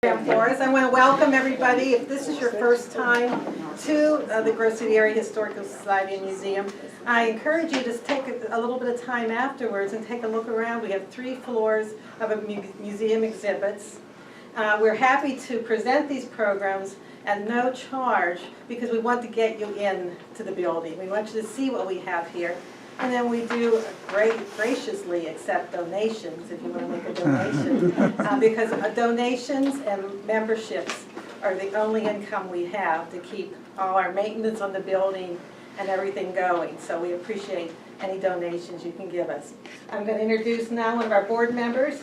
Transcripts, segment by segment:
For us. I want to welcome everybody. If this is your first time to the Grove City Area Historical Society and Museum, I encourage you to take a little bit of time afterwards and take a look around. We have 3 floors of museum exhibits. We're happy to present these programs at no charge because we want to get you in to the building. We want you to see what we have here. And then we do graciously accept donations if you want to make a donation, because donations and memberships are the only income we have to keep all our maintenance on the building and everything going. So we appreciate any donations you can give us. I'm going to introduce now one of our board members,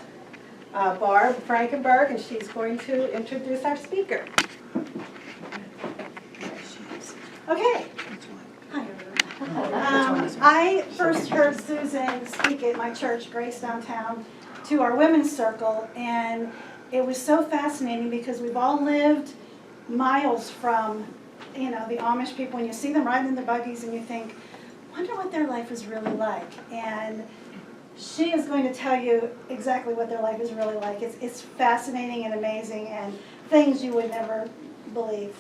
Barb Frankenberg, and she's going to introduce our speaker. Okay. Hi, I first heard Susan speak at my church, Grace Downtown, to our women's circle, and it was so fascinating because we've all lived miles from, the Amish people, and you see them riding in their buggies and you think, wonder what their life is really like. And she is going to tell you exactly what their life is really like. It's fascinating and amazing and things you would never believe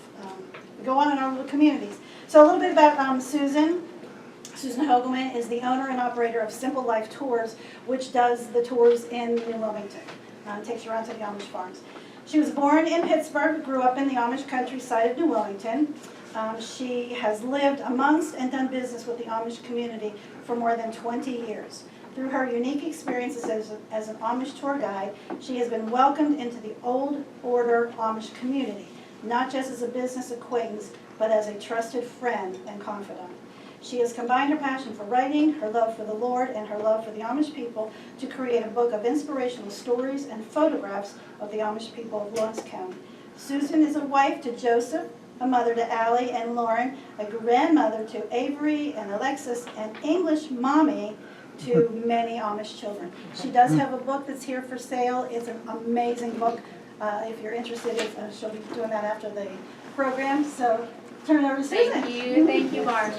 go on in our little communities. So a little bit about Susan. Susan Hougleman is the owner and operator of Simple Life Tours, which does the tours in New Wilmington. Takes you around to the Amish farms. She was born in Pittsburgh, grew up in the Amish countryside of New Wilmington. She has lived amongst and done business with the Amish community for more than 20 years. Through her unique experiences as an Amish tour guide, she has been welcomed into the Old Order Amish community, not just as a business acquaintance, but as a trusted friend and confidant. She has combined her passion for writing, her love for the Lord, and her love for the Amish people to create a book of inspirational stories and photographs of the Amish people of Lawrence County. Susan is a wife to Joseph, a mother to Allie and Lauren, a grandmother to Avery and Alexis, and English mommy to many Amish children. She does have a book that's here for sale. It's an amazing book. If you're interested, she'll be doing that after the program. So turn it over to Susan. Thank you, Barb.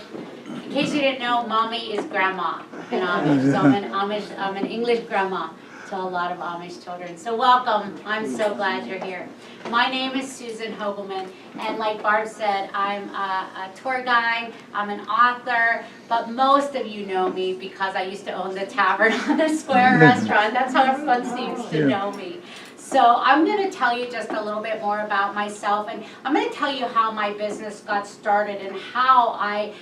In case you didn't know, Mommy is grandma in Amish. So I'm an English grandma to a lot of Amish children. So welcome. I'm so glad you're here. My name is Susan Hougleman, and like Barb said, I'm a tour guide, I'm an author, but most of you know me because I used to own the Tavern on the Square restaurant. That's how everyone seems to know me. So I'm going to tell you just a little bit more about myself, and I'm going to tell you how my business got started and how I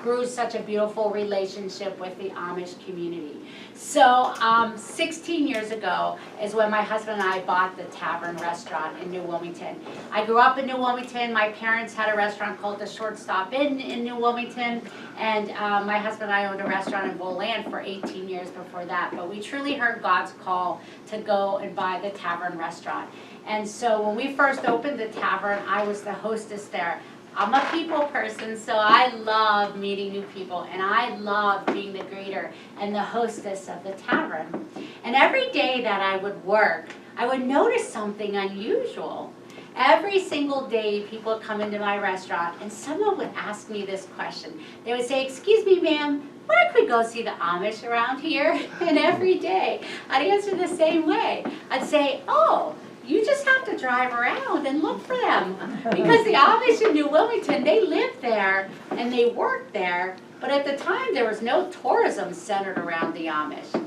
grew such a beautiful relationship with the Amish community. So 16 years ago is when my husband and I bought the Tavern restaurant in New Wilmington. I grew up in New Wilmington. My parents had a restaurant called the Shortstop Inn in New Wilmington, and my husband and I owned a restaurant in Boland for 18 years before that. But we truly heard God's call to go and buy the Tavern restaurant. And so when we first opened the Tavern, I was the hostess there. I'm a people person, so I love meeting new people, and I love being the greeter and the hostess of the Tavern. And every day that I would work, I would notice something unusual. Every single day, people would come into my restaurant, and someone would ask me this question. They would say, "Excuse me, ma'am, where could we go see the Amish around here?" And every day, I'd answer the same way. I'd say, "Oh, you just have to drive around and look for them." Because the Amish in New Wilmington, they lived there and they worked there, but at the time there was no tourism centered around the Amish.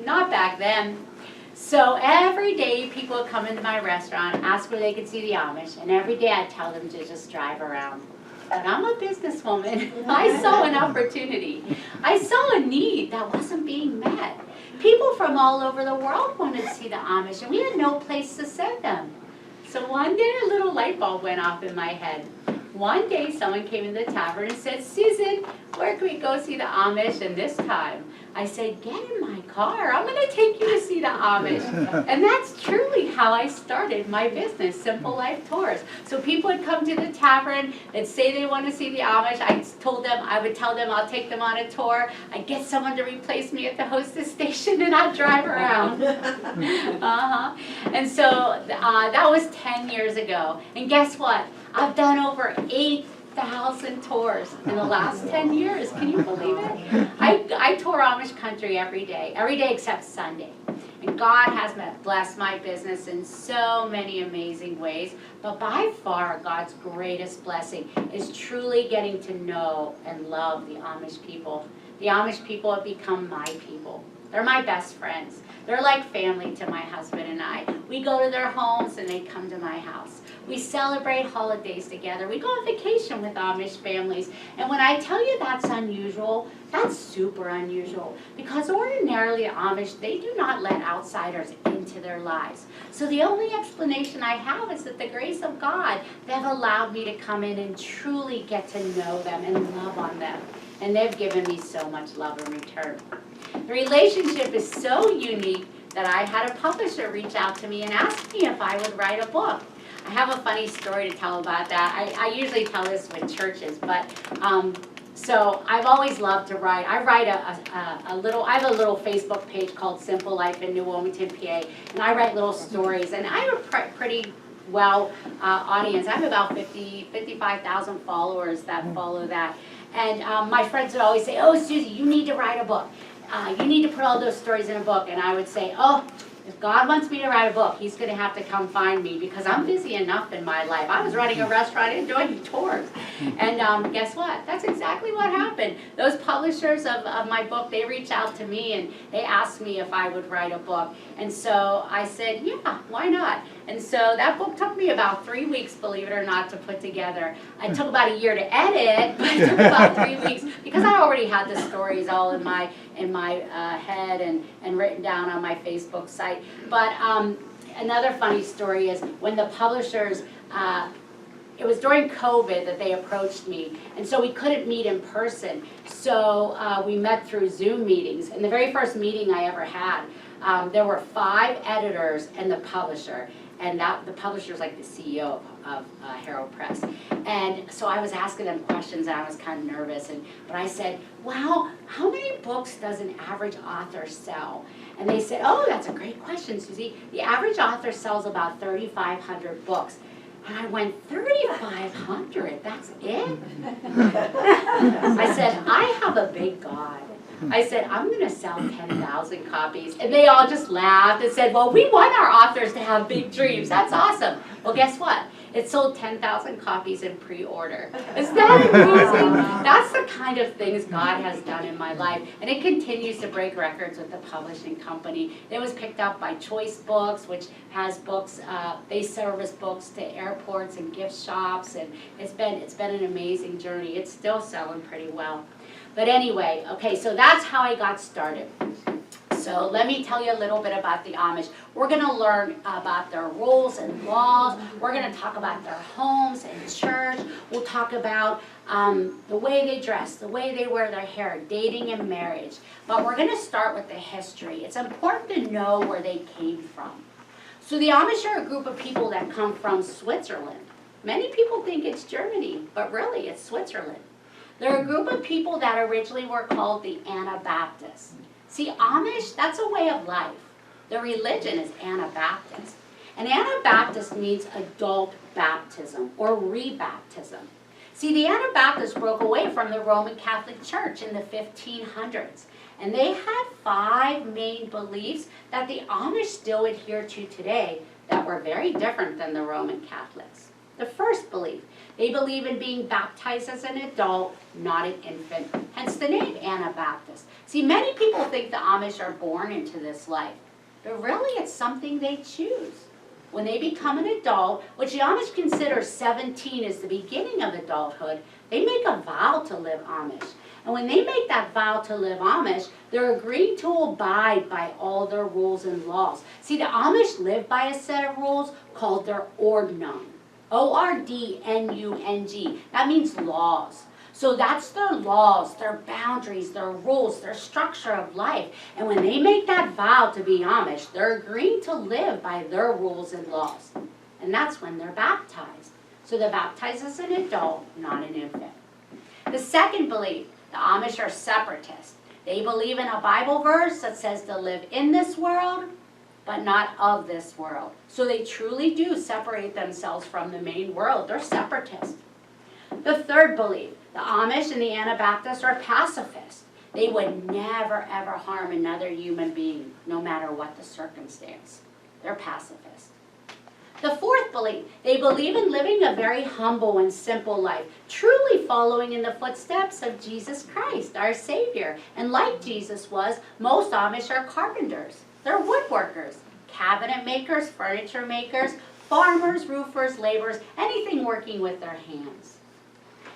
Not back then. So every day people would come into my restaurant, ask where they could see the Amish, and every day I'd tell them to just drive around. But I'm a businesswoman. I saw an opportunity. I saw a need that wasn't being met. People from all over the world wanted to see the Amish, and we had no place to send them. So one day a little light bulb went off in my head. One day someone came in the Tavern and said, "Susan, where can we go see the Amish?" And this time I said, "Get in my car. I'm going to take you to see the Amish." And that's truly how I started my business, Simple Life Tours. So people would come to the Tavern and say they want to see the Amish. I would tell them I'll take them on a tour. I'd get someone to replace me at the hostess station, and I'd drive around. And so that was 10 years ago. And guess what? I've done over 8,000 tours in the last 10 years. Can you believe it? I tour Amish country every day except Sunday. And God has blessed my business in so many amazing ways. But by far, God's greatest blessing is truly getting to know and love the Amish people. The Amish people have become my people. They're my best friends. They're like family to my husband and I. We go to their homes and they come to my house. We celebrate holidays together. We go on vacation with Amish families. And when I tell you that's unusual, that's super unusual. Because ordinarily Amish, they do not let outsiders into their lives. So the only explanation I have is that the grace of God, they've allowed me to come in and truly get to know them and love on them. And they've given me so much love in return. The relationship is so unique that I had a publisher reach out to me and ask me if I would write a book. I have a funny story to tell about that. I usually tell this with churches, but so I've always loved to write. I write I have a little Facebook page called Simple Life in New Wilmington, PA, and I write little stories, and I have a pretty well audience. I have about 55,000 followers that follow that. And my friends would always say, oh, Susie, you need to write a book. You need to put all those stories in a book. And I would say, oh, if God wants me to write a book, he's going to have to come find me because I'm busy enough in my life. I was running a restaurant and doing tours. And guess what? That's exactly what happened. Those publishers of my book, they reached out to me and they asked me if I would write a book. And so I said, yeah, why not? And so that book took me about 3 weeks, believe it or not, to put together. It took about a year to edit, but it took about 3 weeks because I already had the stories all in my head and written down on my Facebook site. But another funny story is when the publishers, it was during COVID that they approached me, and so we couldn't meet in person. So we met through Zoom meetings. And the very first meeting I ever had, there were 5 editors and the publisher. And the publisher's like the CEO of Herald Press. And so I was asking them questions and I was kind of nervous. But I said, wow, how many books does an average author sell? And they said, oh, that's a great question, Susie. The average author sells about 3,500 books. And I went, 3,500, that's it? I said, I have a big God. I said, I'm going to sell 10,000 copies. And they all just laughed and said, well, we want our authors to have big dreams. That's awesome. Well, guess what? It sold 10,000 copies in pre-order. Isn't that amazing? That's the kind of things God has done in my life. And it continues to break records with the publishing company. It was picked up by Choice Books, which has books, they service books to airports and gift shops. And it's been an amazing journey. It's still selling pretty well. But anyway, okay, so that's how I got started. So let me tell you a little bit about the Amish. We're going to learn about their rules and laws. We're going to talk about their homes and church. We'll talk about the way they dress, the way they wear their hair, dating and marriage. But we're going to start with the history. It's important to know where they came from. So the Amish are a group of people that come from Switzerland. Many people think it's Germany, but really it's Switzerland. They're a group of people that originally were called the Anabaptists. See, Amish, that's a way of life. Their religion is Anabaptist. And Anabaptist means adult baptism or rebaptism. See, the Anabaptists broke away from the Roman Catholic Church in the 1500s. And they had 5 main beliefs that the Amish still adhere to today that were very different than the Roman Catholics. The first belief, they believe in being baptized as an adult, not an infant, hence the name Anabaptist. See, many people think the Amish are born into this life, but really it's something they choose. When they become an adult, which the Amish consider 17 as the beginning of adulthood, they make a vow to live Amish. And when they make that vow to live Amish, they're agreeing to abide by all their rules and laws. See, the Amish live by a set of rules called their Ordnung. O-R-D-N-U-N-G. That means laws. So that's their laws, their boundaries, their rules, their structure of life. And when they make that vow to be Amish, they're agreeing to live by their rules and laws. And that's when they're baptized. So they're baptized as an adult, not an infant. The second belief, the Amish are separatists. They believe in a Bible verse that says to live in this world, but not of this world. So they truly do separate themselves from the main world. They're separatists. The third belief, the Amish and the Anabaptists are pacifists. They would never ever harm another human being, no matter what the circumstance. They're pacifists. The fourth belief, they believe in living a very humble and simple life, truly following in the footsteps of Jesus Christ, our Savior. And like Jesus was, most Amish are carpenters. They're woodworkers, cabinet makers, furniture makers, farmers, roofers, laborers, anything working with their hands.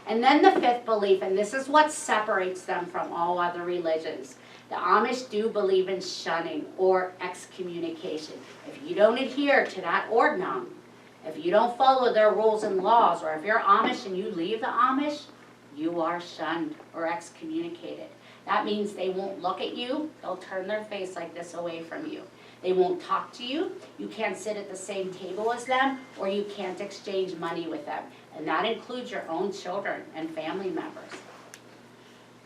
And then the fifth belief, and this is what separates them from all other religions. The Amish do believe in shunning or excommunication. If you don't adhere to that ordnung, if you don't follow their rules and laws, or if you're Amish and you leave the Amish, you are shunned or excommunicated. That means they won't look at you, they'll turn their face like this away from you. They won't talk to you, you can't sit at the same table as them, or you can't exchange money with them. And that includes your own children and family members.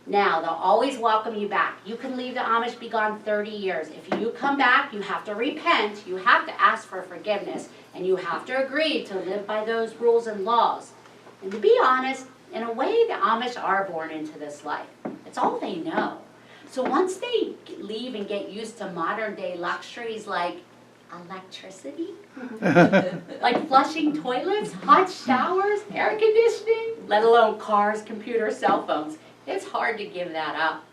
Now, they'll always welcome you back. You can leave the Amish, be gone 30 years. If you come back, you have to repent, you have to ask for forgiveness, and you have to agree to live by those rules and laws. And to be honest, in a way, the Amish are born into this life. It's all they know. So once they leave and get used to modern day luxuries like electricity, like flushing toilets, hot showers, air conditioning, let alone cars, computers, cell phones, it's hard to give that up.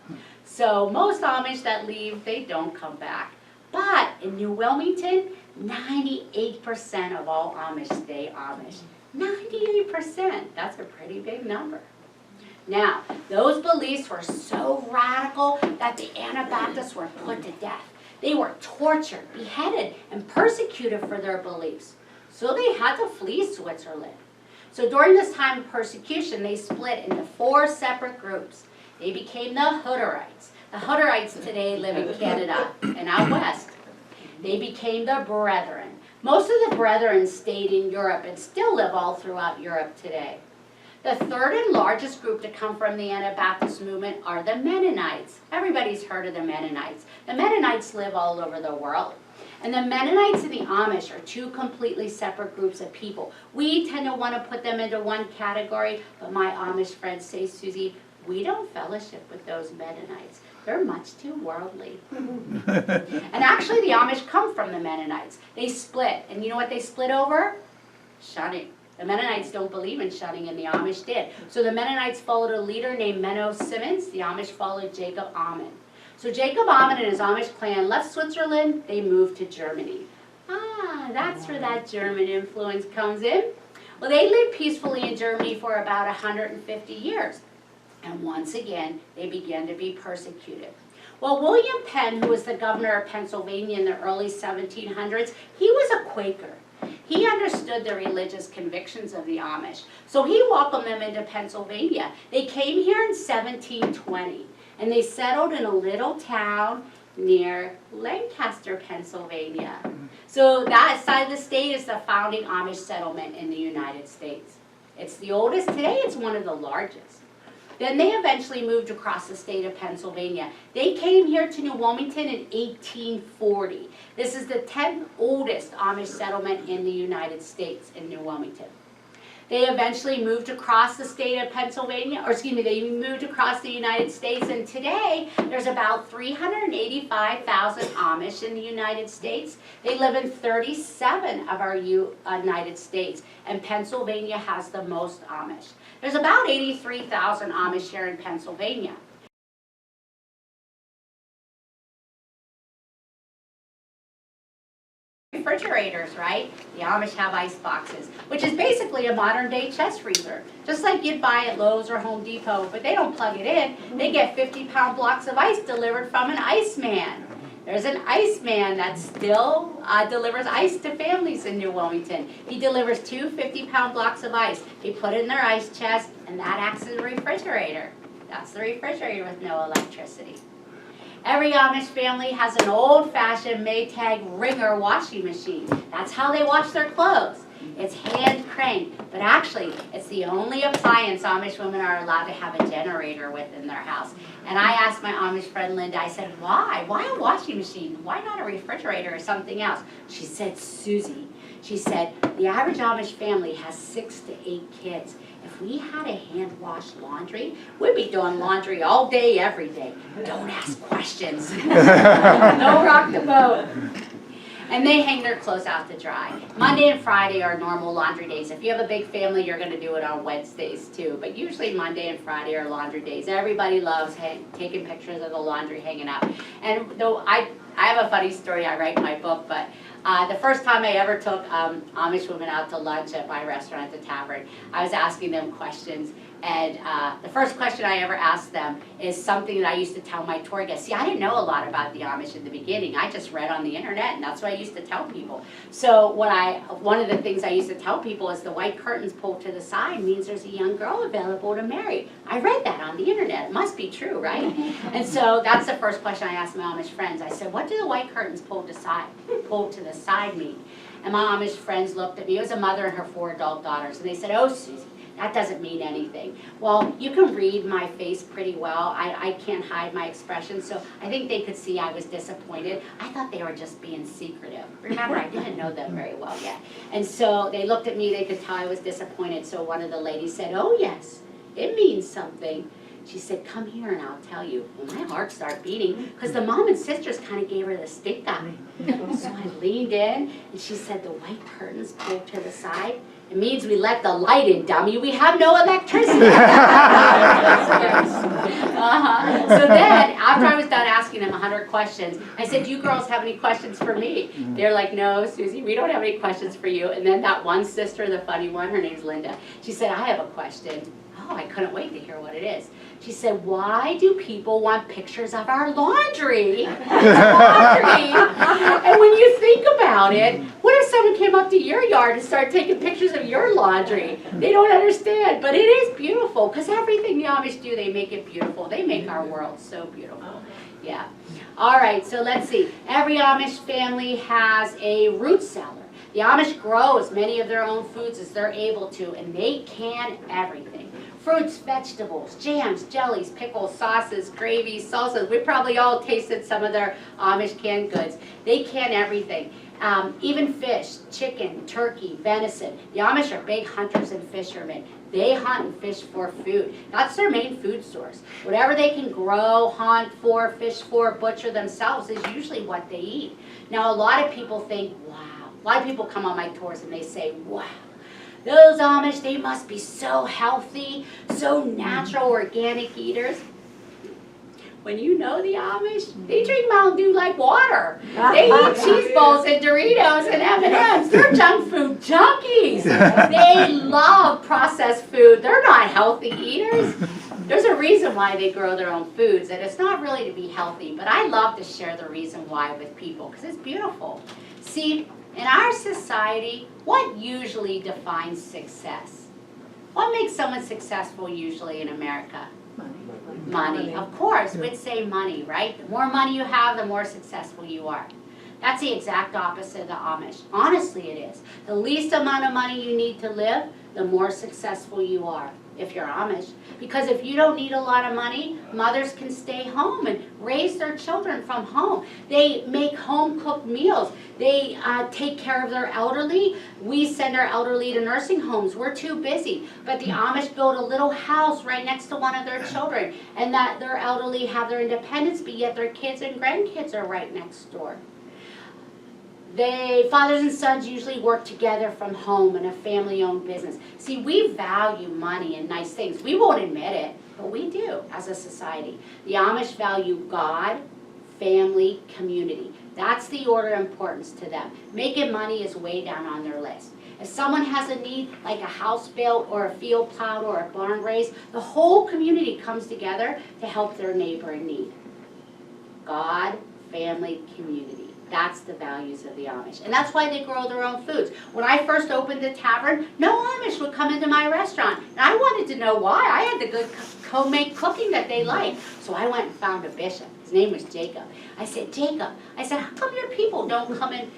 So most Amish that leave, they don't come back. But in New Wilmington, 98% of all Amish stay Amish. 98%, that's a pretty big number. Now, those beliefs were so radical that the Anabaptists were put to death. They were tortured, beheaded, and persecuted for their beliefs. So they had to flee Switzerland. So during this time of persecution, they split into 4 separate groups. They became the Hutterites. The Hutterites today live in Canada and out west. They became the Brethren. Most of the Brethren stayed in Europe and still live all throughout Europe today. The third and largest group to come from the Anabaptist movement are the Mennonites. Everybody's heard of the Mennonites. The Mennonites live all over the world. And the Mennonites and the Amish are 2 completely separate groups of people. We tend to want to put them into one category, but my Amish friends say, Susie, we don't fellowship with those Mennonites. They're much too worldly. And actually the Amish come from the Mennonites. They split, and you know what they split over? Shunning. The Mennonites don't believe in shunning, and the Amish did. So the Mennonites followed a leader named Menno Simmons. The Amish followed Jacob Amon. So Jacob Amon and his Amish clan left Switzerland. They moved to Germany. That's where that German influence comes in. Well, they lived peacefully in Germany for about 150 years. And once again, they began to be persecuted. Well, William Penn, who was the governor of Pennsylvania in the early 1700s, he was a Quaker. He understood the religious convictions of the Amish, so he welcomed them into Pennsylvania. They came here in 1720, and they settled in a little town near Lancaster, Pennsylvania. So that side of the state is the founding Amish settlement in the United States. It's the oldest. Today it's one of the largest. Then they eventually moved across the state of Pennsylvania. They came here to New Wilmington in 1840. This is the 10th oldest Amish settlement in the United States in New Wilmington. They eventually moved across the state of Pennsylvania, or excuse me, they moved across the United States, and today there's about 385,000 Amish in the United States. They live in 37 of our United States, and Pennsylvania has the most Amish. There's about 83,000 Amish here in Pennsylvania. Refrigerators, right? The Amish have ice boxes, which is basically a modern day chest freezer. Just like you'd buy at Lowe's or Home Depot, but they don't plug it in. They get 50-pound blocks of ice delivered from an Iceman. There's an Iceman that still delivers ice to families in New Wilmington. He delivers 2 50-pound blocks of ice. They put it in their ice chest, and that acts as a refrigerator. That's the refrigerator with no electricity. Every Amish family has an old-fashioned Maytag Wringer washing machine. That's how they wash their clothes. It's hand cranked, but actually, it's the only appliance Amish women are allowed to have a generator with in their house. And I asked my Amish friend Linda, I said, why? Why a washing machine? Why not a refrigerator or something else? She said, Susie, she said, the average Amish family has 6 to 8 kids. If we had a hand wash laundry, we'd be doing laundry all day, every day. Don't ask questions. No rock the boat. And they hang their clothes out to dry. Monday and Friday are normal laundry days. If you have a big family, you're going to do it on Wednesdays too. But usually Monday and Friday are laundry days. Everybody loves taking pictures of the laundry hanging up. And though I have a funny story I write in my book, but the first time I ever took Amish women out to lunch at my restaurant, the Tavern, I was asking them questions. And the first question I ever asked them is something that I used to tell my tour guests. See, I didn't know a lot about the Amish in the beginning. I just read on the internet, and that's what I used to tell people. So one of the things I used to tell people is the white curtains pulled to the side means there's a young girl available to marry. I read that on the internet. It must be true, right? And so that's the first question I asked my Amish friends. I said, what do the white curtains pulled to the side mean? And my Amish friends looked at me. It was a mother and her 4 adult daughters. And they said, oh, Susie, that doesn't mean anything. Well, you can read my face pretty well. I can't hide my expression, so I think they could see I was disappointed. I thought they were just being secretive. Remember, I didn't know them very well yet. And so they looked at me, they could tell I was disappointed, so one of the ladies said, oh yes, it means something. She said, come here and I'll tell you. Well, my heart started beating because the mom and sisters kind of gave her the stink eye. So I leaned in and she said, the white curtains pulled to the side. It means we let the light in, dummy. We have no electricity. So then, after I was done asking them 100 questions, I said, do you girls have any questions for me? They're like, no, Susie, we don't have any questions for you. And then that one sister, the funny one, her name's Linda, she said, I have a question. Oh, I couldn't wait to hear what it is. She said, why do people want pictures of our laundry? Laundry. And when you think about it, what if someone came up to your yard and started taking pictures of your laundry? They don't understand, but it is beautiful because everything the Amish do, they make it beautiful. They make our world so beautiful. Yeah. All right, so let's see. Every Amish family has a root cellar. The Amish grow as many of their own foods as they're able to, and they can everything. Fruits, vegetables, jams, jellies, pickles, sauces, gravies, salsas. We probably all tasted some of their Amish canned goods. They can everything. Even fish, chicken, turkey, venison. The Amish are big hunters and fishermen. They hunt and fish for food. That's their main food source. Whatever they can grow, hunt for, fish for, butcher themselves is usually what they eat. Now, a lot of people think, wow. A lot of people come on my tours and they say, wow, those Amish, they must be so healthy, so natural, organic eaters. When you know the Amish, they drink Mountain Dew like water. They eat cheese balls and Doritos and M&Ms. They're junk food junkies. They love processed food. They're not healthy eaters. There's a reason why they grow their own foods, and it's not really to be healthy, but I love to share the reason why with people, because it's beautiful. See, in our society, what usually defines success? What makes someone successful usually in America? Money. Of course, we'd say money, right? The more money you have, the more successful you are. That's the exact opposite of the Amish. Honestly, it is. The least amount of money you need to live, the more successful you are, if you're Amish. Because if you don't need a lot of money, mothers can stay home and raise their children from home. They make home-cooked meals. They take care of their elderly. We send our elderly to nursing homes. We're too busy. But the Amish build a little house right next to one of their children, and that their elderly have their independence, but yet their kids and grandkids are right next door. Fathers and sons usually work together from home in a family-owned business. See, we value money and nice things. We won't admit it, but we do as a society. The Amish value God, family, community. That's the order of importance to them. Making money is way down on their list. If someone has a need, like a house built or a field plowed or a barn raised, the whole community comes together to help their neighbor in need. God, family, community. That's the values of the Amish. And that's why they grow their own foods. When I first opened the tavern, no Amish would come into my restaurant. And I wanted to know why. I had the good homemade cooking that they like. So I went and found a bishop. His name was Jacob. I said, Jacob, how come your people don't come and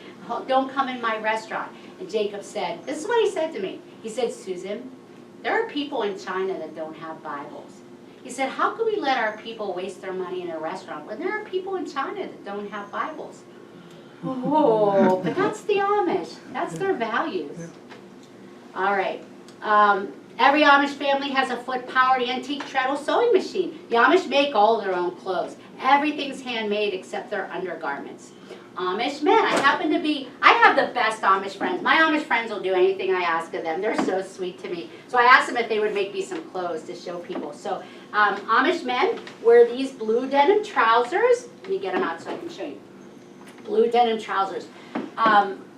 don't come in my restaurant. And Jacob said, this is what he said to me. He said, Susan, there are people in China that don't have Bibles. He said, how can we let our people waste their money in a restaurant when there are people in China that don't have Bibles? Oh, but that's the Amish. That's their values. All right. Every Amish family has a foot-powered antique treadle sewing machine. The Amish make all their own clothes. Everything's handmade except their undergarments. Amish men. I have the best Amish friends. My Amish friends will do anything I ask of them. They're so sweet to me. So I asked them if they would make me some clothes to show people. So Amish men wear these blue denim trousers. Let me get them out so I can show you. Blue denim trousers.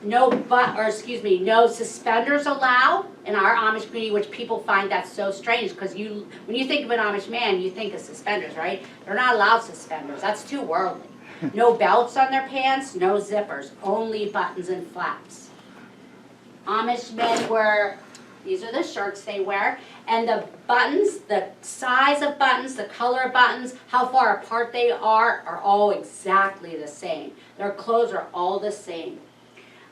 No suspenders allowed in our Amish community, which people find that so strange because when you think of an Amish man, you think of suspenders, right? They're not allowed suspenders. That's too worldly. No belts on their pants, no zippers, only buttons and flaps. Amish men wear, these are the shirts they wear, and the buttons, the size of buttons, the color of buttons, how far apart they are all exactly the same. Their clothes are all the same.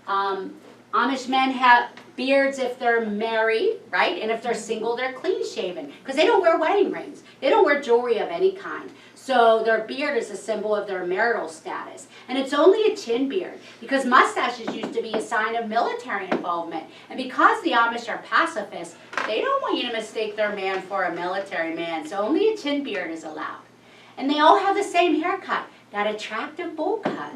Amish men have beards if they're married, right? And if they're single, they're clean shaven because they don't wear wedding rings. They don't wear jewelry of any kind. So their beard is a symbol of their marital status. And it's only a chin beard because mustaches used to be a sign of military involvement. And because the Amish are pacifists, they don't want you to mistake their man for a military man. So only a chin beard is allowed. And they all have the same haircut. That attractive bowl cut.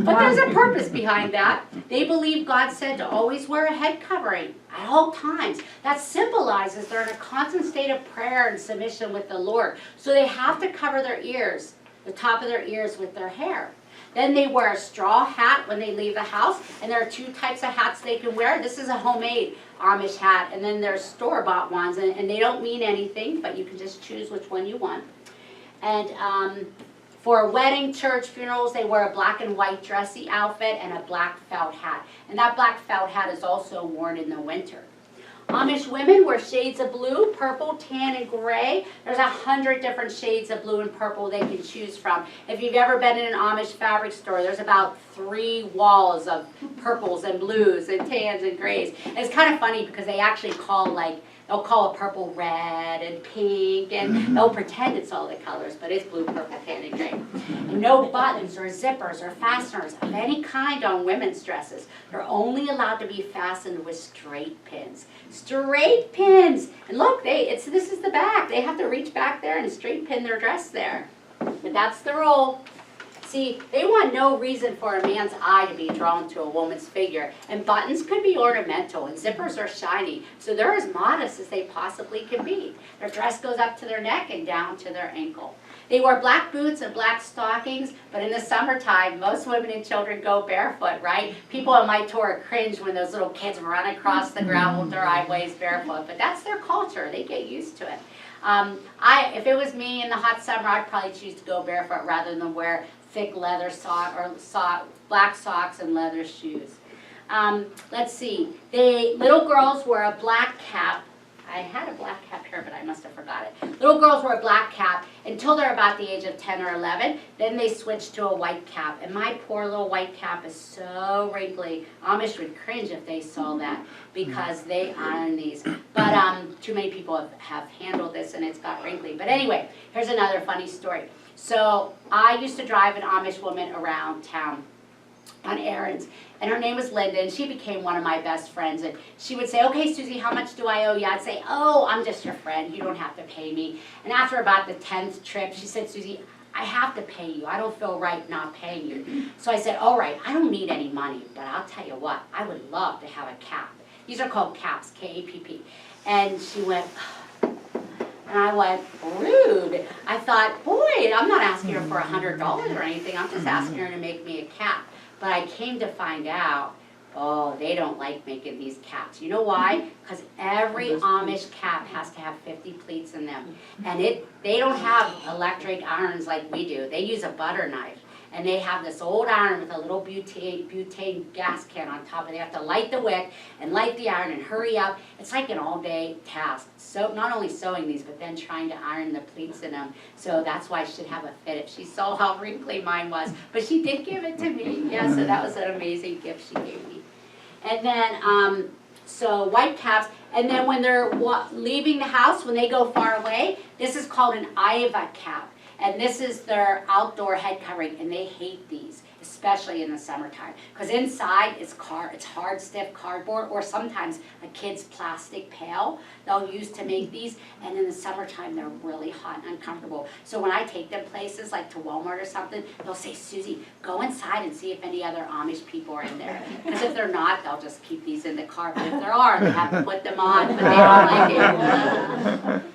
But there's a purpose behind that. They believe God said to always wear a head covering at all times. That symbolizes they're in a constant state of prayer and submission with the Lord. So they have to cover their ears, the top of their ears with their hair. Then they wear a straw hat when they leave the house. And there are two types of hats they can wear. This is a homemade Amish hat. And then there's store-bought ones. And they don't mean anything, but you can just choose which one you want. And for a wedding, church, funerals, they wear a black and white dressy outfit and a black felt hat. And that black felt hat is also worn in the winter. Amish women wear shades of blue, purple, tan, and gray. There's 100 different shades of blue and purple they can choose from. If you've ever been in an Amish fabric store, there's about 3 walls of purples and blues and tans and grays. And it's kind of funny because they actually they'll call a purple red and pink, and they'll pretend it's all the colors, but it's blue, purple, tan, and gray. And no buttons or zippers or fasteners of any kind on women's dresses. They're only allowed to be fastened with straight pins. Straight pins! And look, this is the back. They have to reach back there and straight pin their dress there. But that's the rule. See, they want no reason for a man's eye to be drawn to a woman's figure. And buttons could be ornamental, and zippers are shiny. So they're as modest as they possibly can be. Their dress goes up to their neck and down to their ankle. They wear black boots and black stockings, but in the summertime, most women and children go barefoot, right? People on my tour cringe when those little kids run across the gravel driveways barefoot, but that's their culture. They get used to it. If it was me in the hot summer, I'd probably choose to go barefoot rather than wear thick leather black socks and leather shoes. Let's see. Little girls wear a black cap. I had a black cap here, but I must have forgot it. Little girls wear a black cap until they're about the age of 10 or 11. Then they switch to a white cap. And my poor little white cap is so wrinkly. Amish would cringe if they saw that because they iron these. But too many people have handled this and it's got wrinkly. But anyway, here's another funny story. So I used to drive an Amish woman around town on errands, and her name was Linda, and she became one of my best friends. And she would say, okay, Susie, how much do I owe you? I'd say, oh, I'm just your friend. You don't have to pay me. And after about the 10th trip, she said, Susie, I have to pay you. I don't feel right not paying you. So I said, all right, I don't need any money, but I'll tell you what, I would love to have a cap. These are called caps, K-A-P-P. And she went, and I went, rude. I thought, boy, I'm not asking her for $100 or anything. I'm just asking her to make me a cap. But I came to find out, oh, they don't like making these caps. You know why? Because every Amish cap has to have 50 pleats in them. And they don't have electric irons like we do. They use a butter knife. and they have this old iron with a little butane gas can on top, and they have to light the wick and light the iron and hurry up. It's like an all-day task. So not only sewing these, but then trying to iron the pleats in them. So that's why she'd have a fit if she saw how wrinkly mine was. But she did give it to me. Yeah, so that was an amazing gift she gave me. And then, so white caps. And then when they're leaving the house, when they go far away, this is called an Iva cap. And this is their outdoor head covering, and they hate these, especially in the summertime. Because inside it's hard, stiff cardboard, or sometimes a kid's plastic pail they'll use to make these. And in the summertime, they're really hot and uncomfortable. So when I take them places, like to Walmart or something, they'll say, Susie, go inside and see if any other Amish people are in there. Because if they're not, they'll just keep these in the car. But if there are, they have to put them on, but they don't like it.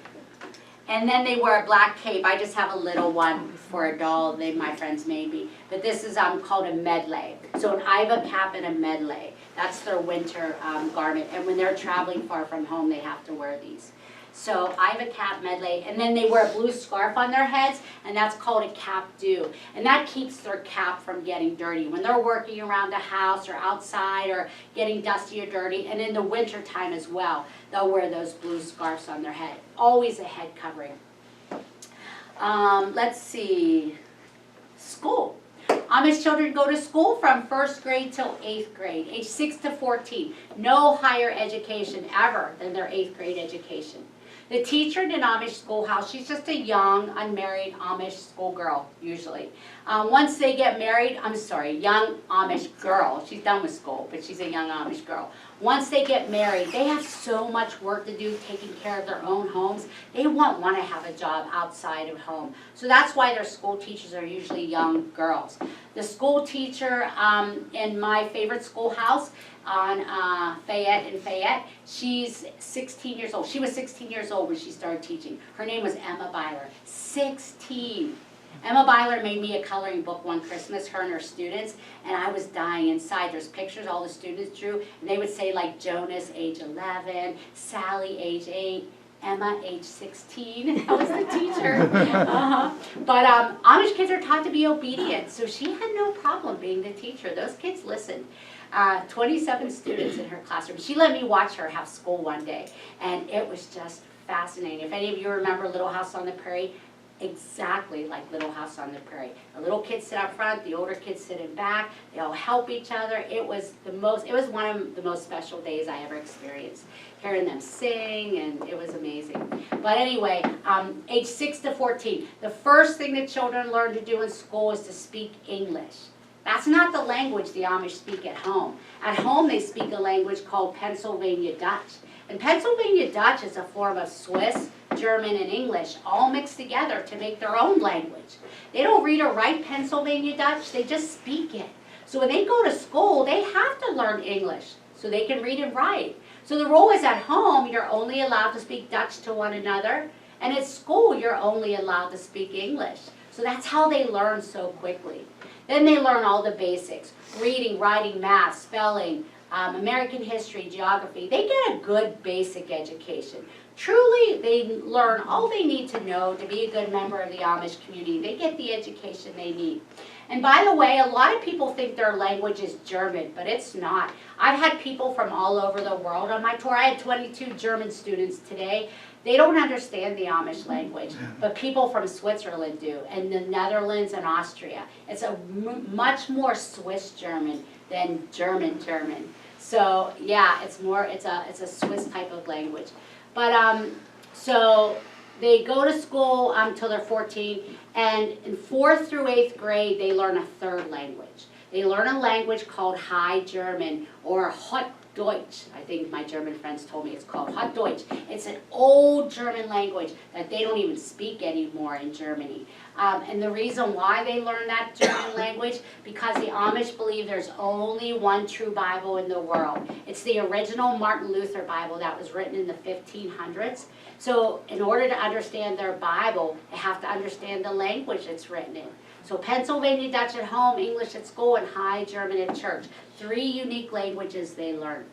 And then they wear a black cape. I just have a little one for a doll my friends made me. But this is called a medley. So an Iva cap and a medley. That's their winter garment. And when they're traveling far from home, they have to wear these. So Iva cap, medley, and then they wear a blue scarf on their heads, and that's called a cap do. And that keeps their cap from getting dirty. When they're working around the house or outside or getting dusty or dirty, and in the winter time as well, they'll wear those blue scarves on their head. Always a head covering. Let's see. School. Amish children go to school from 1st grade till 8th grade, age 6 to 14. No higher education ever than their 8th grade education. The teacher in an Amish schoolhouse, she's just a young, unmarried Amish schoolgirl, usually. Once they get married, young Amish girl. She's done with school, but she's a young Amish girl. Once they get married, they have so much work to do taking care of their own homes. They won't want to have a job outside of home. So that's why their school teachers are usually young girls. The school teacher in my favorite schoolhouse on Fayette, she's 16 years old. She was 16 years old when she started teaching. Her name was Emma Byler. 16. Emma Byler made me a coloring book one Christmas, her and her students, and I was dying inside. There's pictures all the students drew, and they would say like Jonas, age 11, Sally, age 8, Emma, age 16. I was the teacher. But Amish kids are taught to be obedient, so she had no problem being the teacher. Those kids listened. 27 students in her classroom. She let me watch her have school one day, and it was just fascinating. If any of you remember Little House on the Prairie, exactly like Little House on the Prairie. The little kids sit up front, the older kids sit in back, they all help each other. It was one of the most special days I ever experienced. Hearing them sing, and it was amazing. But anyway, age 6 to 14, the first thing that children learn to do in school is to speak English. That's not the language the Amish speak at home. At home they speak a language called Pennsylvania Dutch. And Pennsylvania Dutch is a form of Swiss, German, and English all mixed together to make their own language. They don't read or write Pennsylvania Dutch, they just speak it. So when they go to school, they have to learn English so they can read and write. So the rule is at home, you're only allowed to speak Dutch to one another, and at school, you're only allowed to speak English. So that's how they learn so quickly. Then they learn all the basics: reading, writing, math, spelling, American history, geography. They get a good basic education. Truly, they learn all they need to know to be a good member of the Amish community. They get the education they need. And by the way, a lot of people think their language is German, but it's not. I've had people from all over the world on my tour. I had 22 German students today. They don't understand the Amish language, but people from Switzerland do, and the Netherlands and Austria. It's a much more Swiss German than German. So yeah, it's a Swiss type of language. But so they go to school till they're 14, and in 4th through 8th grade they learn a third language. They learn a language called High German, or Hot Deutsch. I think my German friends told me it's called Hot Deutsch. It's an old German language that they don't even speak anymore in Germany. And the reason why they learn that German language, because the Amish believe there's only one true Bible in the world. It's the original Martin Luther Bible that was written in the 1500s. So in order to understand their Bible, they have to understand the language it's written in. So Pennsylvania Dutch at home, English at school, and High German at church. 3 unique languages they learn.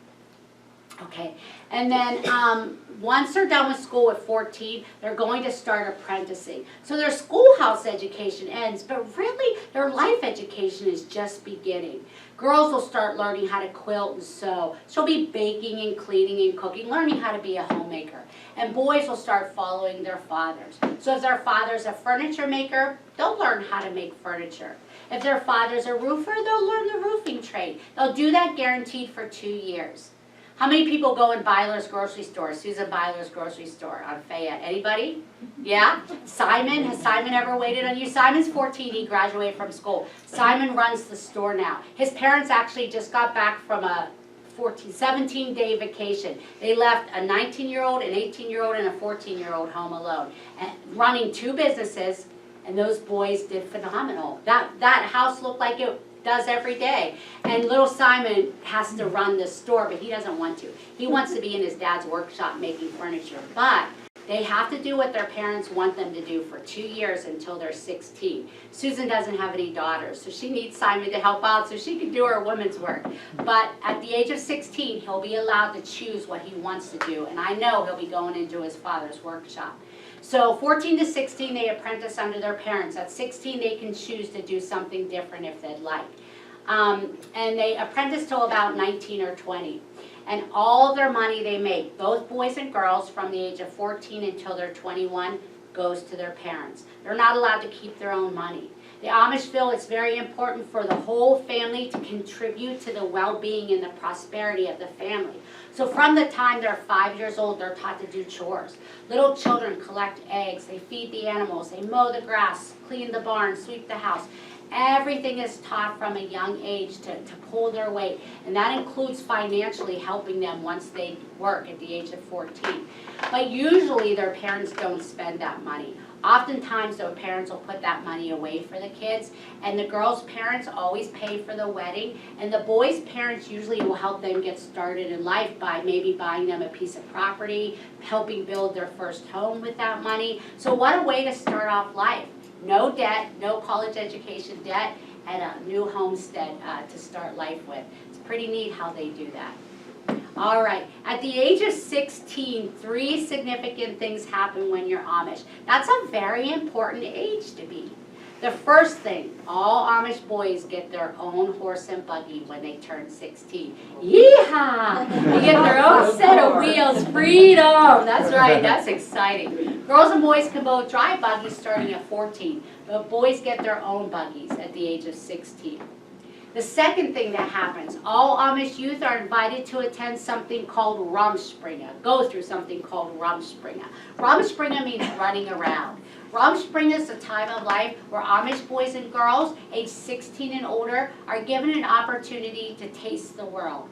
Okay, and then once they're done with school at 14, they're going to start apprenticing. So their schoolhouse education ends, but really their life education is just beginning. Girls will start learning how to quilt and sew. She'll be baking and cleaning and cooking, learning how to be a homemaker. And boys will start following their fathers. So if their father's a furniture maker, they'll learn how to make furniture. If their father's a roofer, they'll learn the roofing trade. They'll do that guaranteed for 2 years. How many people go in Byler's grocery store? Susan Byler's grocery store on Fayette. Anybody? Yeah? Simon? Has Simon ever waited on you? Simon's 14. He graduated from school. Simon runs the store now. His parents actually just got back from a 17-day vacation. They left a 19-year-old, an 18-year-old, and a 14-year-old home alone, and running 2 businesses, and those boys did phenomenal. That house looked like it does every day. And little Simon has to run this store, but he doesn't want to. He wants to be in his dad's workshop making furniture. But they have to do what their parents want them to do for 2 years until they're 16. Susan doesn't have any daughters, so she needs Simon to help out so she can do her women's work. But at the age of 16, he'll be allowed to choose what he wants to do. And I know he'll be going into his father's workshop. So 14 to 16, they apprentice under their parents. At 16, they can choose to do something different if they'd like. And they apprentice till about 19 or 20. And all their money they make, both boys and girls, from the age of 14 until they're 21, goes to their parents. They're not allowed to keep their own money. The Amish feel it's very important for the whole family to contribute to the well-being and the prosperity of the family. So from the time they're 5 years old, they're taught to do chores. Little children collect eggs, they feed the animals, they mow the grass, clean the barn, sweep the house. Everything is taught from a young age to pull their weight, and that includes financially helping them once they work at the age of 14. But usually their parents don't spend that money. Oftentimes their parents will put that money away for the kids, and the girls' parents always pay for the wedding, and the boys' parents usually will help them get started in life by maybe buying them a piece of property, helping build their first home with that money. So what a way to start off life. No debt, no college education debt, and a new homestead to start life with. It's pretty neat how they do that. All right, at the age of 16, 3 significant things happen when you're Amish. That's a very important age to be. The first thing, all Amish boys get their own horse and buggy when they turn 16. Yeehaw! They get their own set of wheels, freedom! That's right, that's exciting. Girls and boys can both drive buggies starting at 14, but boys get their own buggies at the age of 16. The second thing that happens, all Amish youth are invited to attend something called Rumspringa, go through something called Rumspringa. Rumspringa means running around. Rumspringa is a time of life where Amish boys and girls, age 16 and older, are given an opportunity to taste the world,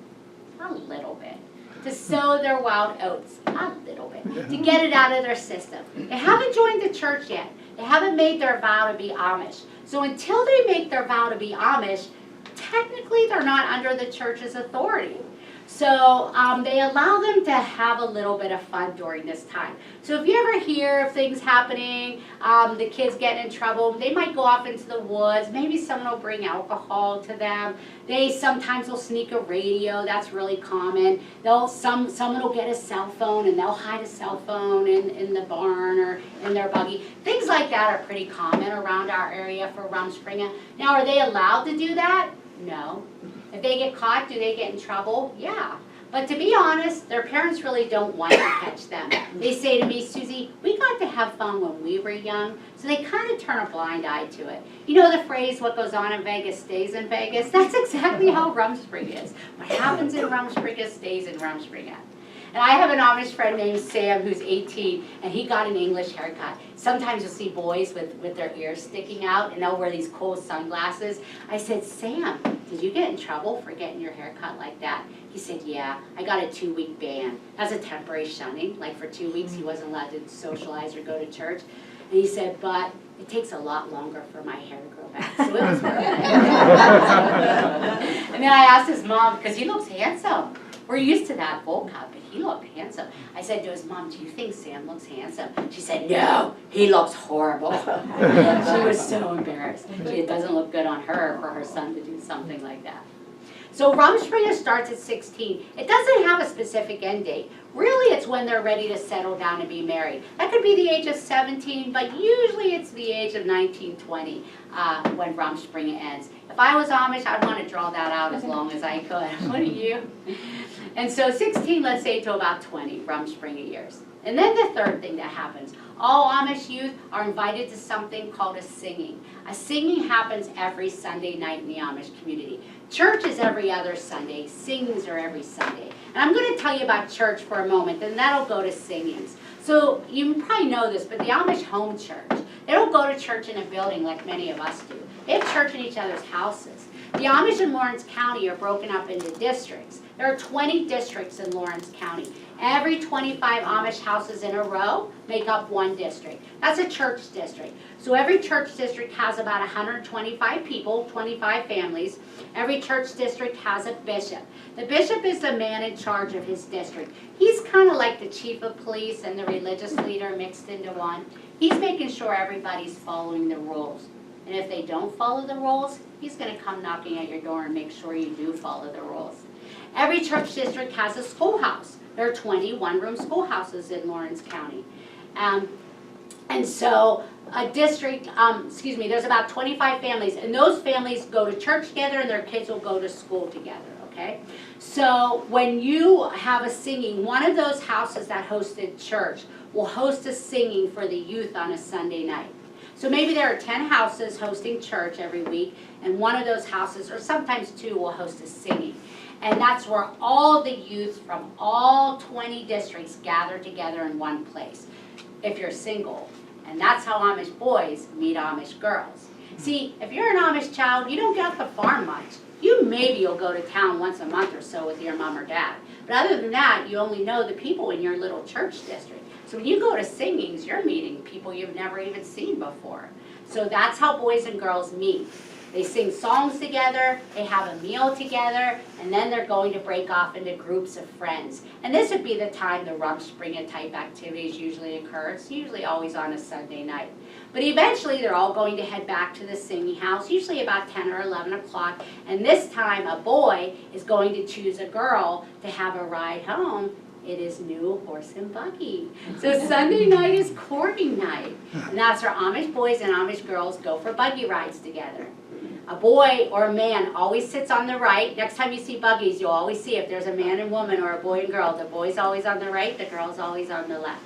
a little bit, to sow their wild oats, a little bit, to get it out of their system. They haven't joined the church yet. They haven't made their vow to be Amish. So until they make their vow to be Amish, technically they're not under the church's authority. So they allow them to have a little bit of fun during this time. So if you ever hear of things happening, the kids getting in trouble, they might go off into the woods, maybe someone will bring alcohol to them. They sometimes will sneak a radio, that's really common. Someone will get a cell phone and they'll hide a cell phone in the barn or in their buggy. Things like that are pretty common around our area for Rumspringa. Now, are they allowed to do that? No. If they get caught, do they get in trouble? Yeah. But to be honest, their parents really don't want to catch them. They say to me, Susie, we got to have fun when we were young, so they kind of turn a blind eye to it. You know the phrase, what goes on in Vegas stays in Vegas? That's exactly how Rumspringa is. What happens in Rumspringa stays in Rumspringa. And I have an Amish friend named Sam who's 18, and he got an English haircut. Sometimes you'll see boys with their ears sticking out, and they'll wear these cool sunglasses. I said, Sam, did you get in trouble for getting your hair cut like that? He said, yeah, I got a 2-week ban. That's a temporary shunning. Like for 2 weeks, he wasn't allowed to socialize or go to church. And he said, but it takes a lot longer for my hair to grow back. So it was worth it. And then I asked his mom, because he looks handsome. We're used to that bowl cut, but he looked handsome. I said to his mom, do you think Sam looks handsome? She said, no, he looks horrible. She was so embarrassed. It doesn't look good on her for her son to do something like that. So Rumspringa starts at 16. It doesn't have a specific end date. Really, it's when they're ready to settle down and be married. That could be the age of 17, but usually it's the age of 19, 20 when Rumspringa ends. If I was Amish, I'd want to draw that out as long as I could. What are you? And so 16, let's say, to about 20 Rumspringa years. And then the third thing that happens, all Amish youth are invited to something called a singing. A singing happens every Sunday night in the Amish community. Church is every other Sunday, singings are every Sunday. And I'm going to tell you about church for a moment, then that'll go to singings. So you probably know this, but the Amish home church, they don't go to church in a building like many of us do. They have church in each other's houses. The Amish in Lawrence County are broken up into districts. There are 20 districts in Lawrence County. Every 25 Amish houses in a row make up one district. That's a church district. So every church district has about 125 people, 25 families. Every church district has a bishop. The bishop is the man in charge of his district. He's kind of like the chief of police and the religious leader mixed into one. He's making sure everybody's following the rules. And if they don't follow the rules, he's going to come knocking at your door and make sure you do follow the rules. Every church district has a schoolhouse. There are 20 one-room schoolhouses in Lawrence County. And so a district, there's about 25 families, and those families go to church together and their kids will go to school together, okay? So when you have a singing, one of those houses that hosted church will host a singing for the youth on a Sunday night. So maybe there are 10 houses hosting church every week, and one of those houses, or sometimes two, will host a singing. And that's where all the youth from all 20 districts gather together in one place, if you're single. And that's how Amish boys meet Amish girls. See, if you're an Amish child, you don't get off the farm much. Maybe you'll go to town once a month or so with your mom or dad. But other than that, you only know the people in your little church district. So when you go to singings, you're meeting people you've never even seen before. So that's how boys and girls meet. They sing songs together, they have a meal together, and then they're going to break off into groups of friends. And this would be the time the Rumspringa type activities usually occur. It's usually always on a Sunday night. But eventually they're all going to head back to the singing house, usually about 10 or 11 o'clock. And this time a boy is going to choose a girl to have a ride home. It is new horse and buggy. So Sunday night is courting night. And that's where Amish boys and Amish girls go for buggy rides together. A boy or a man always sits on the right. Next time you see buggies, you'll always see if there's a man and woman or a boy and girl. The boy's always on the right, the girl's always on the left.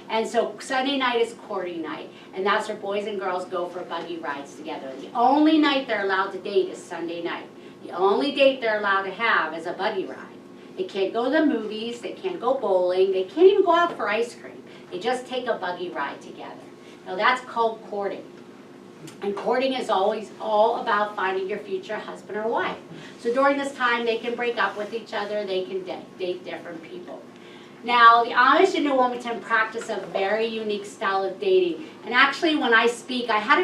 And so Sunday night is courting night. And that's where boys and girls go for buggy rides together. The only night they're allowed to date is Sunday night. The only date they're allowed to have is a buggy ride. They can't go to the movies, they can't go bowling, they can't even go out for ice cream. They just take a buggy ride together. Now that's called courting. And courting is always all about finding your future husband or wife. So during this time, they can break up with each other, they can date different people. Now, the Amish in New Wilmington practice a very unique style of dating. And actually, when I speak, I had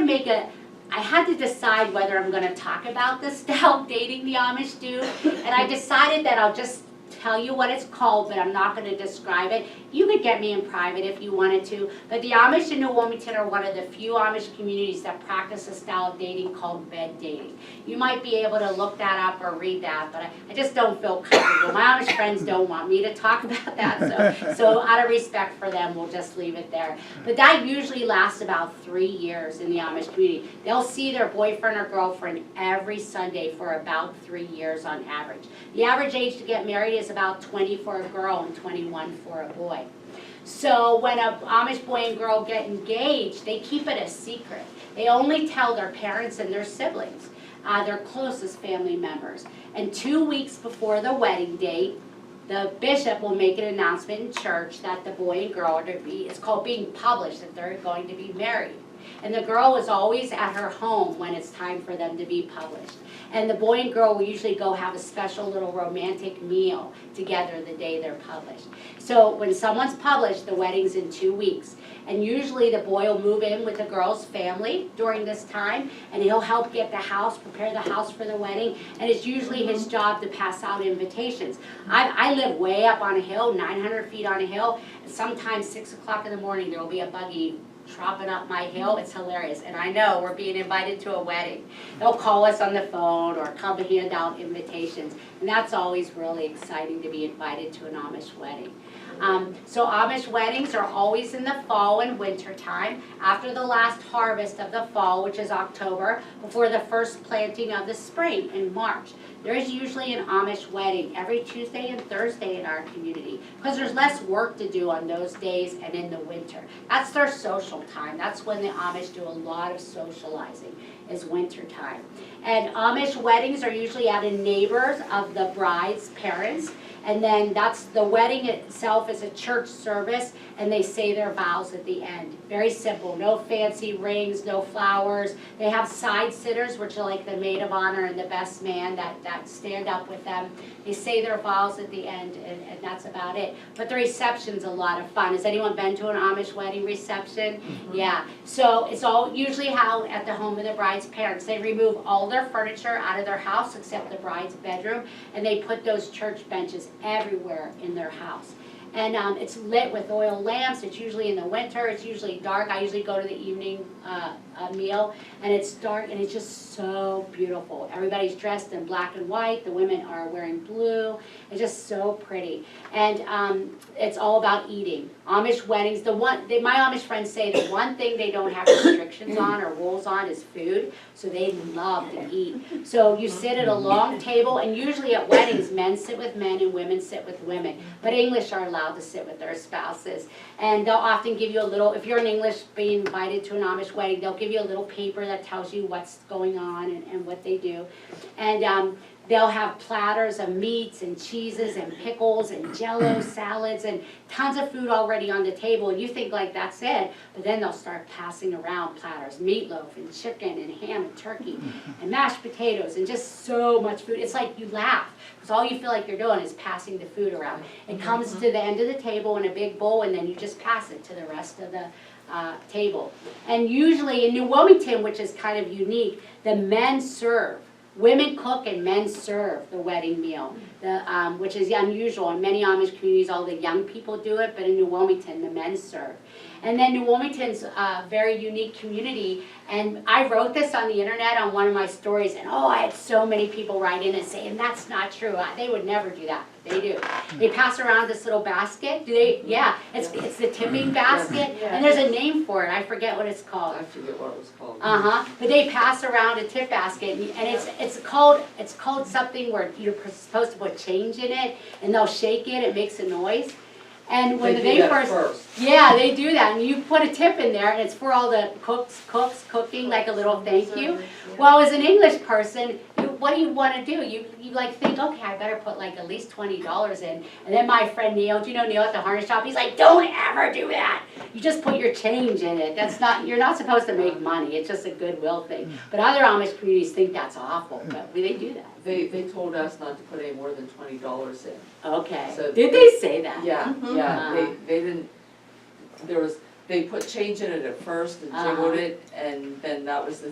to decide whether I'm going to talk about the style of dating the Amish do. And I decided that I'll just tell you what it's called, but I'm not going to describe it. You could get me in private if you wanted to, but the Amish in New Wilmington are one of the few Amish communities that practice a style of dating called bed dating. You might be able to look that up or read that, but I just don't feel comfortable. My Amish friends don't want me to talk about that, so out of respect for them, we'll just leave it there. But that usually lasts about 3 years in the Amish community. They'll see their boyfriend or girlfriend every Sunday for about 3 years on average. The average age to get married is about 20 for a girl and 21 for a boy. So when a Amish boy and girl get engaged, they keep it a secret. They only tell their parents and their siblings, their closest family members. And 2 weeks before the wedding date, the bishop will make an announcement in church that the boy and girl are to be, it's called being published, that they're going to be married. And the girl is always at her home when it's time for them to be published. And the boy and girl will usually go have a special little romantic meal together the day they're published. So when someone's published, the wedding's in 2 weeks. And usually the boy will move in with the girl's family during this time, and he'll help get the house, prepare the house for the wedding, and it's usually his job to pass out invitations. I live way up on a hill, 900 feet on a hill, and sometimes 6 o'clock in the morning there will be a buggy tropping up my hill. It's hilarious. And I know we're being invited to a wedding. They'll call us on the phone or come and hand out invitations. And that's always really exciting to be invited to an Amish wedding. So Amish weddings are always in the fall and winter time, after the last harvest of the fall, which is October, before the first planting of the spring in March. There is usually an Amish wedding every Tuesday and Thursday in our community, because there's less work to do on those days and in the winter. That's their social time. That's when the Amish do a lot of socializing, is winter time. And Amish weddings are usually at a neighbor's of the bride's parents. And then that's, the wedding itself is a church service, and they say their vows at the end. Very simple, no fancy rings, no flowers. They have side sitters, which are like the maid of honor and the best man that stand up with them. They say their vows at the end, and that's about it. But the reception's a lot of fun. Has anyone been to an Amish wedding reception? Mm-hmm. Yeah, so it's all usually held at the home of the bride's parents. They remove all their furniture out of their house except the bride's bedroom, and they put those church benches everywhere in their house. And it's lit with oil lamps. It's usually in the winter. It's usually dark. I usually go to the evening meal, and it's dark, and it's just so beautiful. Everybody's dressed in black and white. The women are wearing blue. It's just so pretty. And it's all about eating. Amish weddings, my Amish friends say the one thing they don't have restrictions on or rules on is food, so they love to eat. So you sit at a long table, and usually at weddings, men sit with men and women sit with women. But English are allowed to sit with their spouses. And they'll often give you a little, if you're an English being invited to an Amish wedding, they'll give you a little paper that tells you what's going on and what they do. And they'll have platters of meats and cheeses and pickles and jello salads and tons of food already on the table. And you think like that's it, but then they'll start passing around platters, meatloaf and chicken and ham and turkey and mashed potatoes and just so much food. It's like you laugh because all you feel like you're doing is passing the food around. It comes to the end of the table in a big bowl, and then you just pass it to the rest of the table. And usually in New Wilmington, which is kind of unique, the men serve. Women cook and men serve the wedding meal, which is unusual. In many Amish communities, all the young people do it, but in New Wilmington, the men serve. And then New Wilmington's a very unique community, and I wrote this on the internet on one of my stories, and I had so many people write in and saying, that's not true. They would never do that. They do. They pass around this little basket. Do they? Yeah, it's the tipping basket, and there's a name for it. I forget what it's called. I forget what it was called. But they pass around a tip basket, and it's called something where you're supposed to put change in it, and they'll shake it. It makes a noise. And when they first, yeah, they do that, and you put a tip in there, and it's for all the cooks cooking, like a little thank you. Well, as an English person, what do you want to do? You like think, okay, I better put like at least $20 in. And then my friend Neil, do you know Neil at the harness shop? He's like, don't ever do that. You just put your change in it. You're not supposed to make money. It's just a goodwill thing. But other Amish communities think that's awful, but they do that. They told us not to put any more than $20 in. Okay. So Did they say that? Yeah, yeah. They didn't. They put change in it at first and jiggled it, and then that was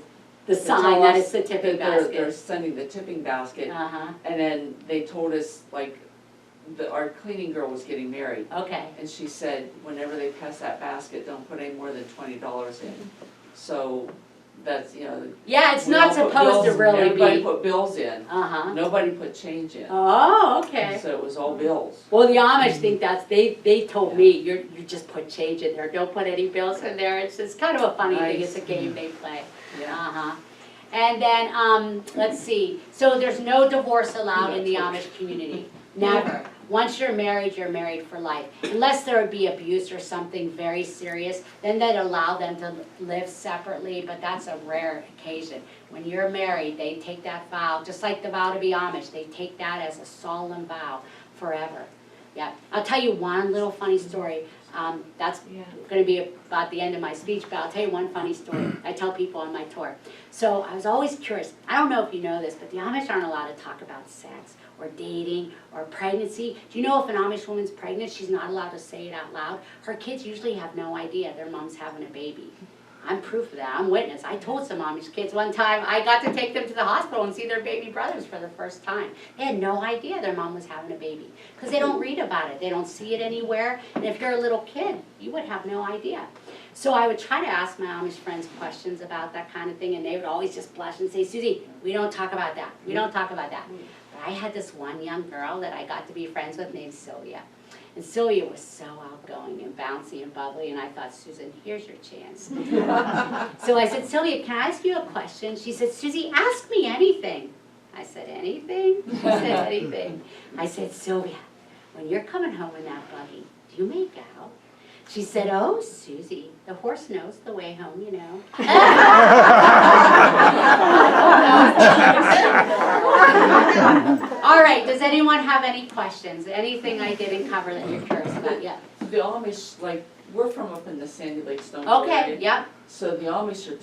the sign that it's the tipping basket. They're sending the tipping basket, and then they told us like our cleaning girl was getting married. Okay. And she said whenever they pass that basket, don't put any more than $20 in. So that's yeah, it's not supposed to really be. Everybody put bills in. Nobody put change in. Oh, okay. So it was all bills. Well, the Amish think they told me you just put change in there. Don't put any bills in there. It's kind of a funny thing. It's a game they play. Yeah. And then let's see. So there's no divorce allowed in the Amish community. Never. Once you're married for life. Unless there would be abuse or something very serious, then they'd allow them to live separately, but that's a rare occasion. When you're married, they take that vow, just like the vow to be Amish, they take that as a solemn vow forever. Yeah. I'll tell you one little funny story. That's going to be about the end of my speech, but I'll tell you one funny story I tell people on my tour. So I was always curious. I don't know if you know this, but the Amish aren't allowed to talk about sex or dating or pregnancy. Do you know if an Amish woman's pregnant, she's not allowed to say it out loud? Her kids usually have no idea their mom's having a baby. I'm proof of that. I'm witness. I told some Amish kids one time, I got to take them to the hospital and see their baby brothers for the first time. They had no idea their mom was having a baby because they don't read about it. They don't see it anywhere. And if you're a little kid, you would have no idea. So I would try to ask my Amish friends questions about that kind of thing, and they would always just blush and say, Susie, we don't talk about that. We don't talk about that. But I had this one young girl that I got to be friends with named Sylvia. And Sylvia was so outgoing and bouncy and bubbly, and I thought, Susan, here's your chance. So I said, Sylvia, can I ask you a question? She said, Susie, ask me anything. I said, anything? She said, anything. I said, Sylvia, when you're coming home in that buggy, do you make out? She said, oh, Susie, the horse knows the way home, you know. All right, does anyone have any questions? Anything I didn't cover that you're curious about? Yeah. The Amish, like, we're from up in the Sandy Lake Stone Okay, area. yep. So the Amish are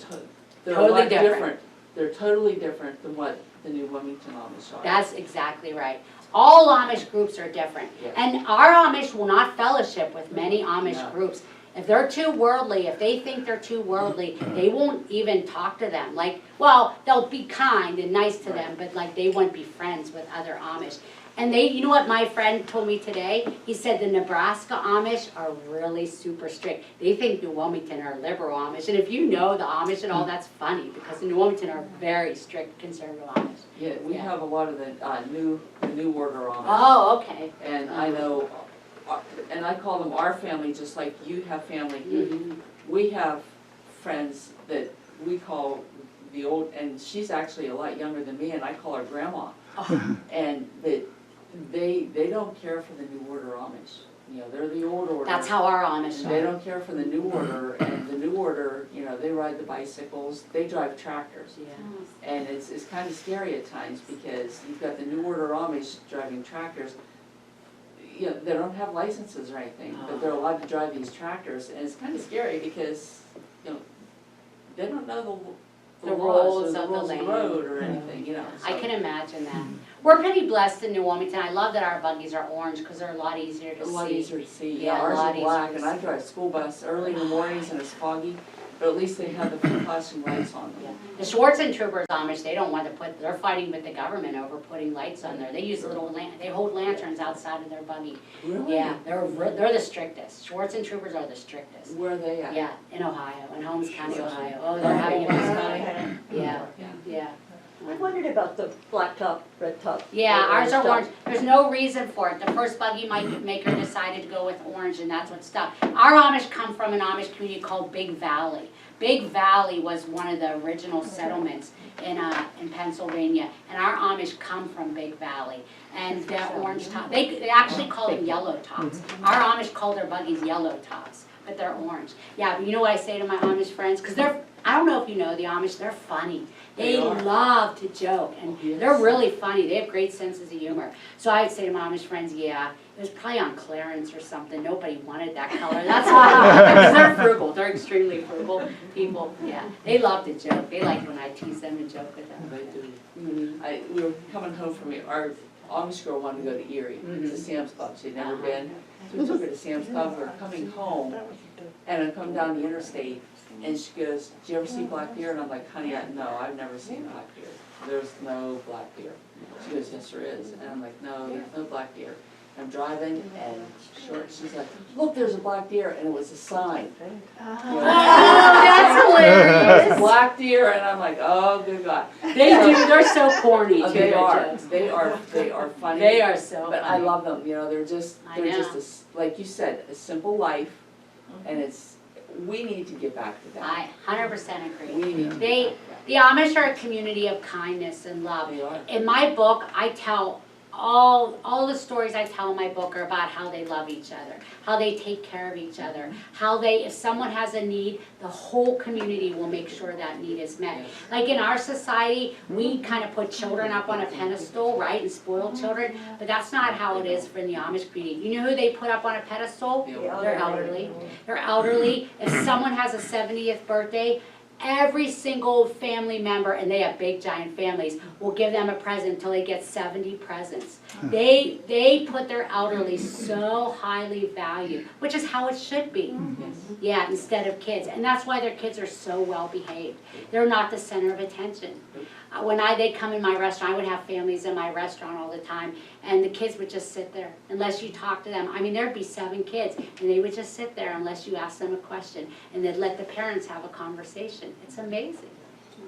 they're Totally a lot different. different. They're totally different than what the new Wilmington Amish are. That's exactly right. All Amish groups are different. Yeah. And our Amish will not fellowship with many Amish No. groups. If they're too worldly, if they think they're too worldly, they won't even talk to them. Like, well, they'll be kind and nice to them, but like they won't be friends with other Amish. And they, you know what my friend told me today? He said the Nebraska Amish are really super strict. They think New Wilmington are liberal Amish. And if you know the Amish and all, that's funny because the New Wilmington are very strict conservative Amish. Yeah, we Yeah. have a lot of the new order Amish. Oh, okay. And I know, and I call them our family, just like you have family. Mhm. We have friends that we call the old, and she's actually a lot younger than me, and I call her grandma. Oh. And that they don't care for the new order Amish. You know, they're the old order. That's how our Amish They are. don't care for the new order, and the new order, you know, they ride the bicycles, they drive tractors. Yeah. And it's kind of scary at times because you've got the new order Amish driving tractors. You know, they don't have licenses or anything, but they're allowed to drive these tractors, and it's kind of scary because, you know, they don't know the The laws rules or the of the rules of the land. road or anything, you know. I so can imagine that. We're pretty blessed in New Wilmington. I love that our buggies are orange because they're a lot easier to a lot see. easier to see. Yeah, a Ours lot are easier black, to and I see. drive school bus early in the mornings and it's foggy, but at least they have the flashing lights on them. Yeah. The Schwarzen Troopers Amish, they don't want to put, they're fighting with the government over putting lights on there. They use little, they hold lanterns outside of their buggy. Really? Yeah, they're the strictest. Schwarzen Troopers are the strictest. Where are they at? Yeah, in Ohio, in Holmes County, Ohio. Oh, they're having a big Yeah, yeah. I wondered about the black top, red top. Yeah, ours are stuff. orange. There's no reason for it. The first buggy maker decided to go with orange, and that's what stuck. Our Amish come from an Amish community called Big Valley. Big Valley was one of the original settlements in Pennsylvania, and our Amish come from Big Valley. And they're orange top. They actually call them yellow tops. Our Amish call their buggies yellow tops, but they're orange. Yeah, but you know what I say to my Amish friends? Because I don't know if you know the Amish, they're funny. They are. love to joke, and Yes. they're really funny. They have great senses of humor. So I would say to my Amish friends, yeah, it was probably on clearance or something. Nobody wanted that color. That's why. Because they're frugal. They're extremely frugal people. Yeah, they love to joke. They like when I tease them and joke with them. They do. Mhm. We were coming home from our Amish girl wanted to go to Erie, to Sam's Club, she'd never Uh-huh. been. So we took her to Sam's Club, we were coming home, and I come down the interstate, and she goes, "Do you ever see black deer?" And I'm like, "Honey, no, I've never seen black deer. There's no black deer." She goes, "Yes, there is." And I'm like, "No, there's no black deer." I'm driving, and she's like, "Look, there's a black deer," and it was a sign. Oh, that's hilarious. Black deer, and I'm like, "Oh, good God." They do. They're so corny. Oh, too, they their are, jokes. they are funny. They are so But I funny. love them, you know, they're just I a know. like you said, a simple life, and we need to get back to that. I 100% agree. We need to They- get back to The Amish are a community of kindness and love. that. They are. In my book, I tell all the stories I tell in my book are about how they love each other, how they take care of each other, how if someone has a need, the whole community will make sure that need is met. Yes. Like in our society, we kind of put children up on a pedestal, right, and spoil children, but that's not how it is for the Amish community. You know who they put up on a pedestal? The They're elderly. They're elderly. If someone has a 70th birthday, every single family member, and they have big giant families, will give them a present until they get 70 presents. They put their elderly so highly valued, which is how it should be. Yes. Yeah, instead of kids. And that's why their kids are so well behaved. They're not the center of attention. When they'd come in my restaurant, I would have families in my restaurant all the time, and the kids would just sit there unless you talk to them. I mean, there'd be 7 kids, and they would just sit there unless you asked them a question, and they'd let the parents have a conversation. It's amazing.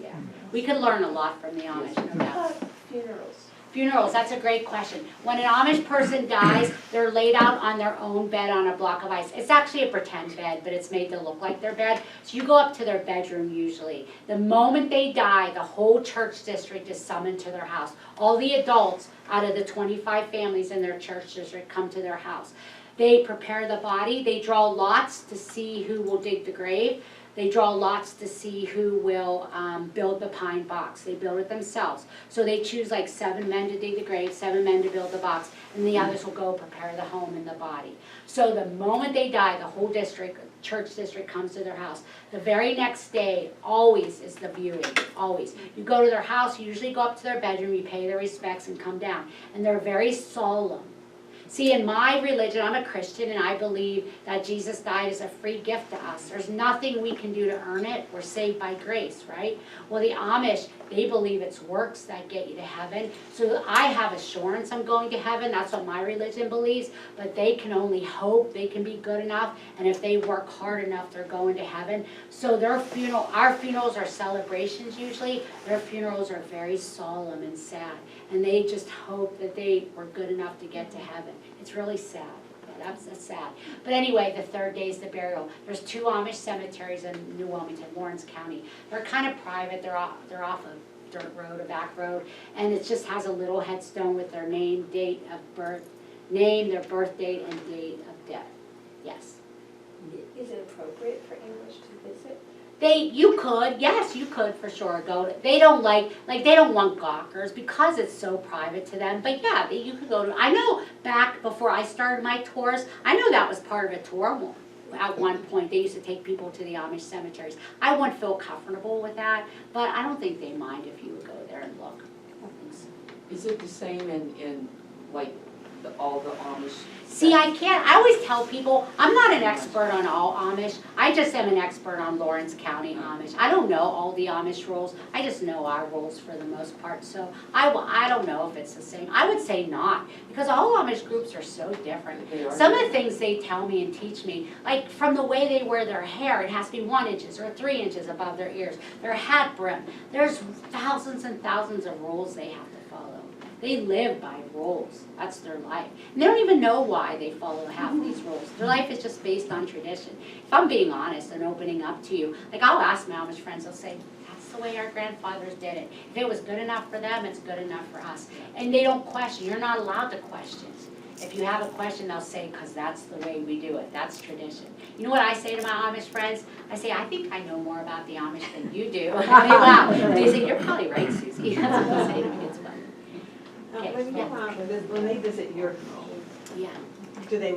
Yeah, we could learn a lot from the Amish, no doubt. Funerals. Funerals, that's a great question. When an Amish person dies, they're laid out on their own bed on a block of ice. It's actually a pretend bed, but it's made to look like their bed. So you go up to their bedroom usually. The moment they die, the whole church district is summoned to their house. All the adults out of the 25 families in their church district come to their house. They prepare the body. They draw lots to see who will dig the grave. They draw lots to see who will build the pine box. They build it themselves. So they choose like 7 men to dig the grave, 7 men to build the box, and the others will go prepare the home and the body. So the moment they die, the whole district, church district comes to their house. The very next day, always is the viewing, always. You go to their house, you usually go up to their bedroom, you pay their respects and come down. And they're very solemn. See, in my religion, I'm a Christian, and I believe that Jesus died as a free gift to us. There's nothing we can do to earn it. We're saved by grace, right? Well, the Amish, they believe it's works that get you to heaven. So I have assurance I'm going to heaven. That's what my religion believes. But they can only hope they can be good enough, and if they work hard enough, they're going to heaven. So their funeral, our funerals are celebrations usually. Their funerals are very solemn and sad, and they just hope that they were good enough to get to heaven. It's really sad. Yeah, that's sad. But anyway, the 3rd day is the burial. There's 2 Amish cemeteries in New Wilmington, Lawrence County. They're kind of private. They're off a dirt road, a back road, and it just has a little headstone with their name, date of birth, their birth date, and date of death. Yes. Is it appropriate for English to visit? You could for sure go. They don't they don't want gawkers because it's so private to them. But yeah, you could go to. I know back before I started my tours, I know that was part of a tour. At one point, they used to take people to the Amish cemeteries. I wouldn't feel comfortable with that, but I don't think they mind if you would go there and look. I don't think so. Is it the same in like all the Amish? See, I always tell people, I'm not an expert on all Amish. I just am an expert on Lawrence County Amish. I don't know all the Amish rules. I just know our rules for the most part. So I don't know if it's the same. I would say not, because all Amish groups are so different. Some of the things they tell me and teach me, like from the way they wear their hair, it has to be 1 inch or 3 inches above their ears. Their hat brim. There's thousands and thousands of rules they have to follow. They live by rules. That's their life. And they don't even know why they follow half of these rules. Their life is just based on tradition. If I'm being honest and opening up to you, like I'll ask my Amish friends, they'll say, that's the way our grandfathers did it. If it was good enough for them, it's good enough for us. And they don't question. You're not allowed to question. If you have a question, they'll say, because that's the way we do it. That's tradition. You know what I say to my Amish friends? I say, I think I know more about the Amish than you do. And they laugh. They say, you're probably right, Susie. That's what they say to me. It's funny. Okay, When they visit your home, Yeah.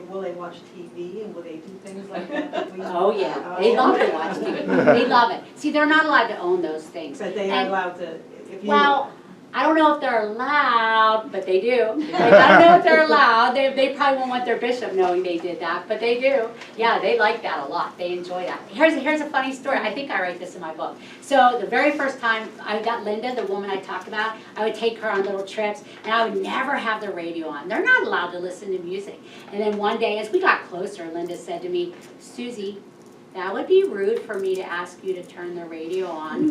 will they watch TV and will they do things like that? Oh, yeah. They love to watch TV. They love it. See, they're not allowed to own those things. But they are And- allowed to, if you. Well, I don't know if they're allowed, but they do. Like, I don't know if they're allowed. They probably won't want their bishop knowing they did that, but they do. Yeah, they like that a lot. They enjoy that. Here's a funny story. I think I write this in my book. So the very first time I got Linda, the woman I talked about, I would take her on little trips, and I would never have the radio on. They're not allowed to listen to music. And then one day, as we got closer, Linda said to me, Susie, that would be rude for me to ask you to turn the radio on.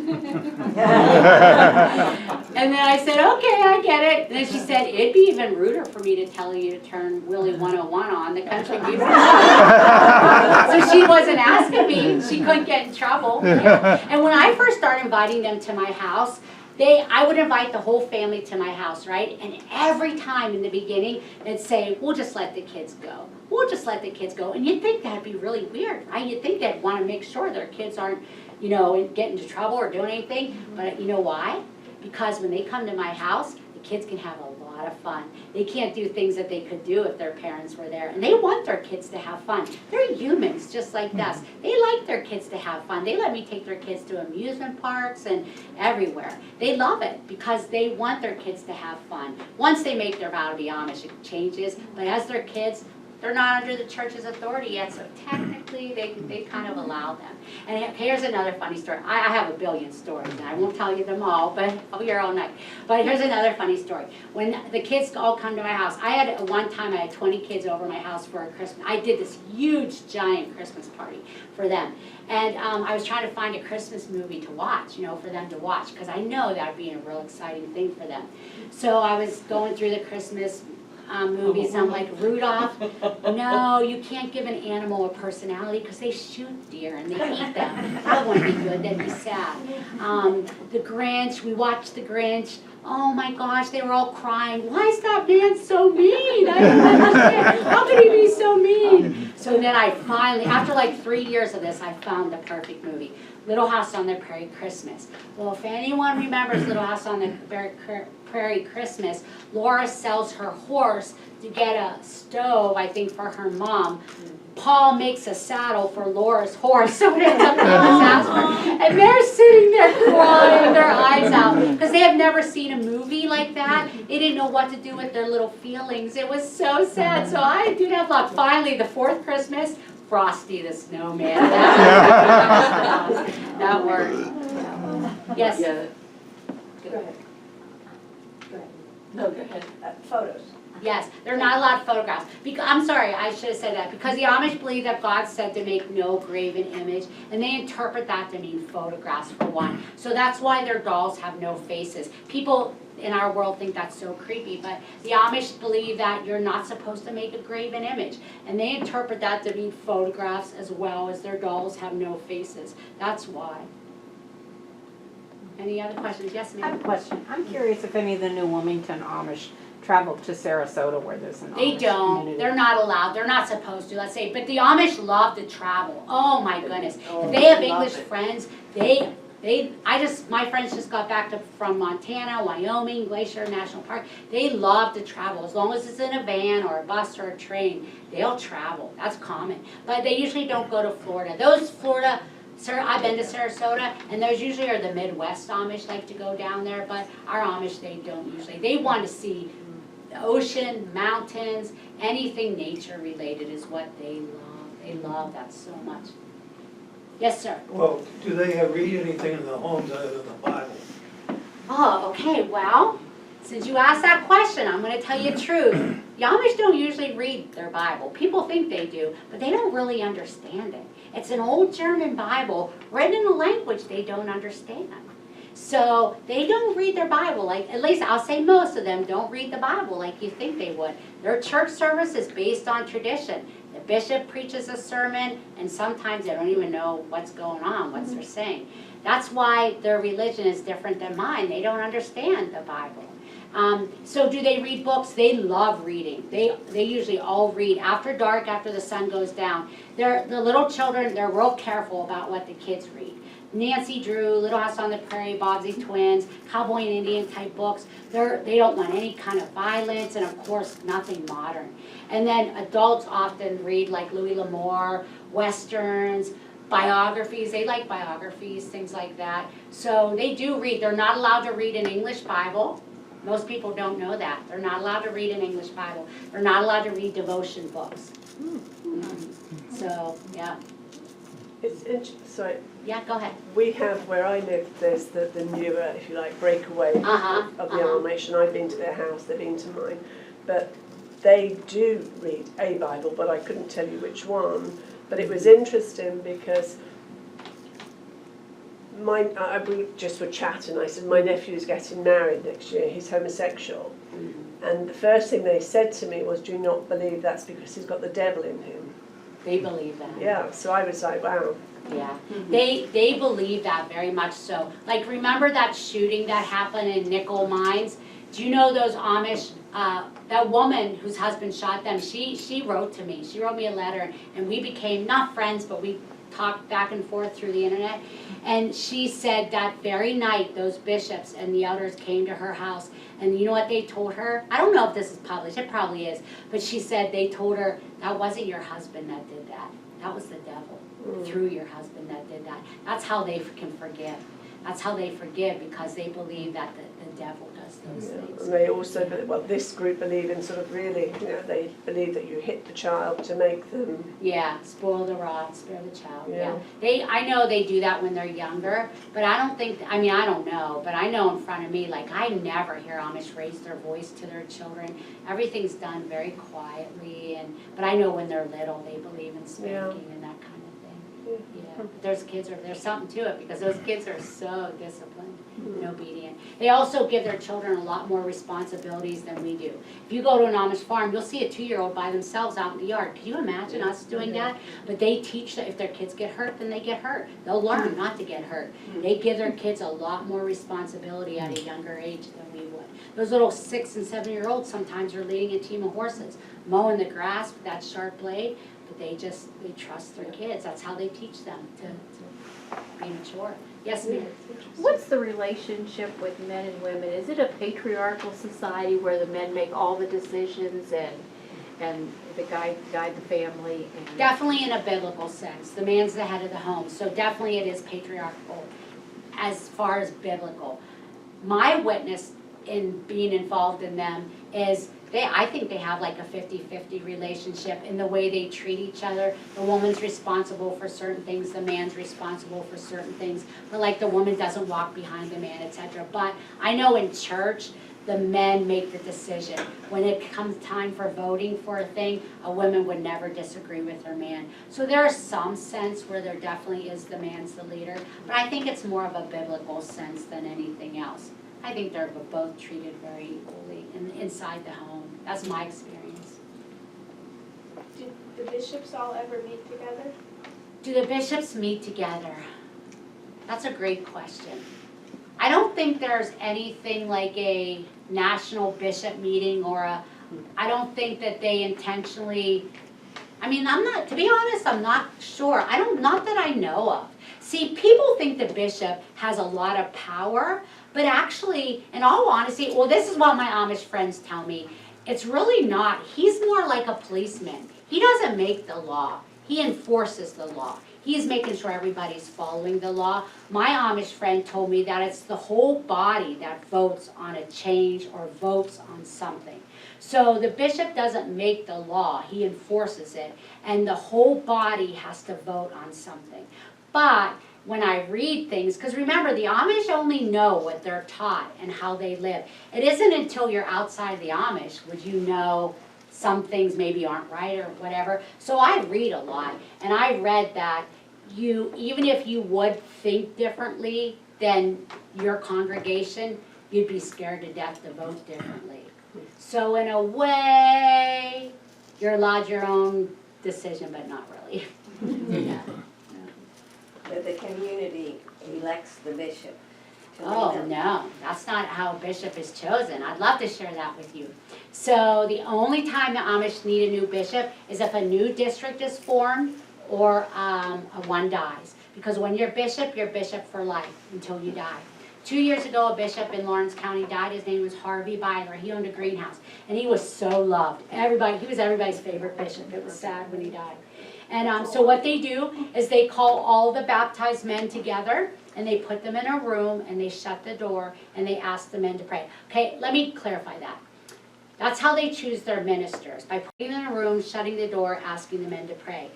And then I said, okay, I get it. And then she said, it'd be even ruder for me to tell you to turn Willie 101 on, the country music. So she wasn't asking me. She couldn't get in trouble. Yeah. And when I first started inviting them to my house, I would invite the whole family to my house, right? And every time in the beginning, they'd say, we'll just let the kids go. We'll just let the kids go. And you'd think that'd be really weird, right? You'd think they'd want to make sure their kids aren't, get into trouble or doing anything. But you know why? Because when they come to my house, the kids can have a lot of fun. They can't do things that they could do if their parents were there. And they want their kids to have fun. They're humans just like us. They like their kids to have fun. They let me take their kids to amusement parks and everywhere. They love it because they want their kids to have fun. Once they make their vow to be Amish, it changes. But as their kids, they're not under the church's authority yet, so technically they kind of allow them. And here's another funny story. I have a billion stories, and I won't tell you them all, but I'll be here all night. But here's another funny story. When the kids all come to my house, one time I had 20 kids over my house for a Christmas. I did this huge, giant Christmas party for them. And I was trying to find a Christmas movie to watch, for them to watch, because I know that would be a real exciting thing for them. So I was going through the Christmas movies, and I'm like, Rudolph, no, you can't give an animal a personality because they shoot deer and they eat them. That wouldn't be good, that'd be sad. The Grinch, we watched the Grinch. Oh my gosh, they were all crying. Why is that man so mean? I don't understand. How could he be so mean? So then I finally, after like 3 years of this, I found the perfect movie. Little House on the Prairie Christmas. Well, if anyone remembers Little House on the Prairie Christmas, Laura sells her horse to get a stove, I think, for her mom. Paul makes a saddle for Laura's horse, so it ends up being a disaster. And they're sitting there crying their eyes out because they have never seen a movie like that. They didn't know what to do with their little feelings. It was so sad. So I did have luck. Finally, the fourth Christmas, Frosty the Snowman. That worked. Yes? Yeah. Go ahead. No, go ahead. Photos. Yes, they're not allowed photographs. I'm sorry, I should have said that. Because the Amish believe that God said to make no graven image, and they interpret that to mean photographs for one. So that's why their dolls have no faces. People in our world think that's so creepy, but the Amish believe that you're not supposed to make a graven image. And they interpret that to mean photographs as well as their dolls have no faces. That's why. Any other questions? Yes, I have ma'am? a question. I'm curious if any of the new Wilmington Amish traveled to Sarasota where there's an They Amish don't. community. They're not allowed. They're not supposed to, let's say. But the Amish love to travel. Oh my goodness. If they have English friends, my friends just got back from Montana, Wyoming, Glacier National Park. They love to travel. As long as it's in a van or a bus or a train, they'll travel. That's common. But they usually don't go to Florida. I've been to Sarasota, and those usually are the Midwest Amish like to go down there, but our Amish, they don't usually. They want to see the ocean, mountains, anything nature related is what they love. They love that so much. Yes, sir. Well, do they read anything in the homes other than the Bible? Oh, okay, well, since you asked that question, I'm going to tell you the truth. The Amish don't usually read their Bible. People think they do, but they don't really understand it. It's an old German Bible written in a language they don't understand. So they don't read their Bible, at least I'll say most of them don't read the Bible like you think they would. Their church service is based on tradition. The bishop preaches a sermon, and sometimes they don't even know what's going on, what they're saying. That's why their religion is different than mine. They don't understand the Bible. So do they read books? They love reading. They usually all read after dark, after the sun goes down. The little children, they're real careful about what the kids read. Nancy Drew, Little House on the Prairie, Bogsy Twins, Cowboy and Indian type books. They don't want any kind of violence, and of course nothing modern. And then adults often read like Louis L'Amour, Westerns, biographies. They like biographies, things like that. So they do read. They're not allowed to read an English Bible. Most people don't know that. They're not allowed to read an English Bible. They're not allowed to read devotion books. So, yeah. It's interesting. So Yeah, go ahead. we have, where I live, there's the newer, if you like, breakaway Uh-huh, of the Amish, and I've been to their house, they've been to mine. But they do read a Bible, but I couldn't tell you which one. But it was interesting because we just were chatting. I said, my nephew's getting married next year, he's homosexual. And the first thing they said to me was, do not believe that's because he's got the devil in him. They believe that. Yeah, so I was like, wow. Yeah, they believe that very much so. Like, remember that shooting that happened in Nickel Mines? Do you know those Amish, that woman whose husband shot them, she wrote to me. She wrote me a letter, and we became, not friends, but we talked back and forth through the internet. And she said that very night, those bishops and the elders came to her house. And you know what they told her? I don't know if this is published, it probably is. But she said they told her, that wasn't your husband that did that. That was the devil through your husband that did that. That's how they can forgive. That's how they forgive, because they believe that the devil does those things. And they also, well, this group believe in sort of really, they believe that you hit the child to make them. Yeah, spoil the rod, spare the child, Yeah. I know they do that when they're younger, but I don't think, I don't know, but I know in front of me, like, I never hear Amish raise their voice to their children. Everything's done very quietly, but I know when they're little, they believe in spanking and that kind of thing. Yeah, but there's something to it, because those kids are so disciplined and obedient. They also give their children a lot more responsibilities than we do. If you go to an Amish farm, you'll see a 2-year-old by themselves out in the yard. Can you imagine us doing that? But they teach that if their kids get hurt, then they get hurt. They'll learn not to get hurt. They give their kids a lot more responsibility at a younger age than we would. Those little 6- and 7-year-olds sometimes are leading a team of horses, mowing the grass with that sharp blade. But they trust their kids. That's how they teach them to be mature. Yes, ma'am. What's the relationship with men and women? Is it a patriarchal society where the men make all the decisions and the guide the family? And Definitely in a biblical sense. The man's the head of the home. So definitely it is patriarchal as far as biblical. My witness in being involved in them is I think they have like a 50-50 relationship in the way they treat each other. The woman's responsible for certain things, the man's responsible for certain things, but like the woman doesn't walk behind the man, etc. But I know in church, the men make the decision. When it comes time for voting for a thing, a woman would never disagree with her man. So there is some sense where there definitely is the man's the leader, but I think it's more of a biblical sense than anything else. I think they're both treated very equally inside the home. That's my experience. Did the bishops all ever meet together? Do the bishops meet together? That's a great question. I don't think there's anything like a national bishop meeting I don't think that they intentionally, to be honest, I'm not sure. Not that I know of. See, people think the bishop has a lot of power, but actually, in all honesty, this is what my Amish friends tell me. It's really not. He's more like a policeman. He doesn't make the law. He enforces the law. He is making sure everybody's following the law. My Amish friend told me that it's the whole body that votes on a change or votes on something. So the bishop doesn't make the law. He enforces it. And the whole body has to vote on something. But when I read things, because remember, the Amish only know what they're taught and how they live. It isn't until you're outside the Amish would you know some things maybe aren't right or whatever. So I read a lot, and I read that even if you would think differently than your congregation, you'd be scared to death to vote differently. So in a way, you're allowed your own decision, but not really. Yeah. That the community elects the bishop to lead Oh, them. no, that's not how a bishop is chosen. I'd love to share that with you. So the only time the Amish need a new bishop is if a new district is formed or one dies. Because when you're bishop for life until you die. 2 years ago, a bishop in Lawrence County died. His name was Harvey Byler. He owned a greenhouse, and he was so loved. He was everybody's favorite bishop. It was sad when he died. And so what they do is they call all the baptized men together, and they put them in a room, and they shut the door, and they ask the men to pray. Okay, let me clarify that. That's how they choose their ministers, by putting them in a room, shutting the door, asking the men to pray.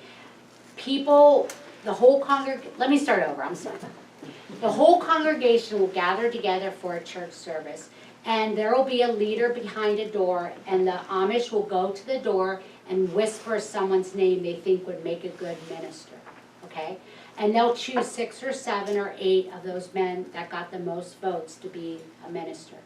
Let me start over, I'm sorry. The whole congregation will gather together for a church service, and there will be a leader behind a door, and the Amish will go to the door and whisper someone's name they think would make a good minister, okay? And they'll choose 6 or 7 or 8 of those men that got the most votes to be a minister.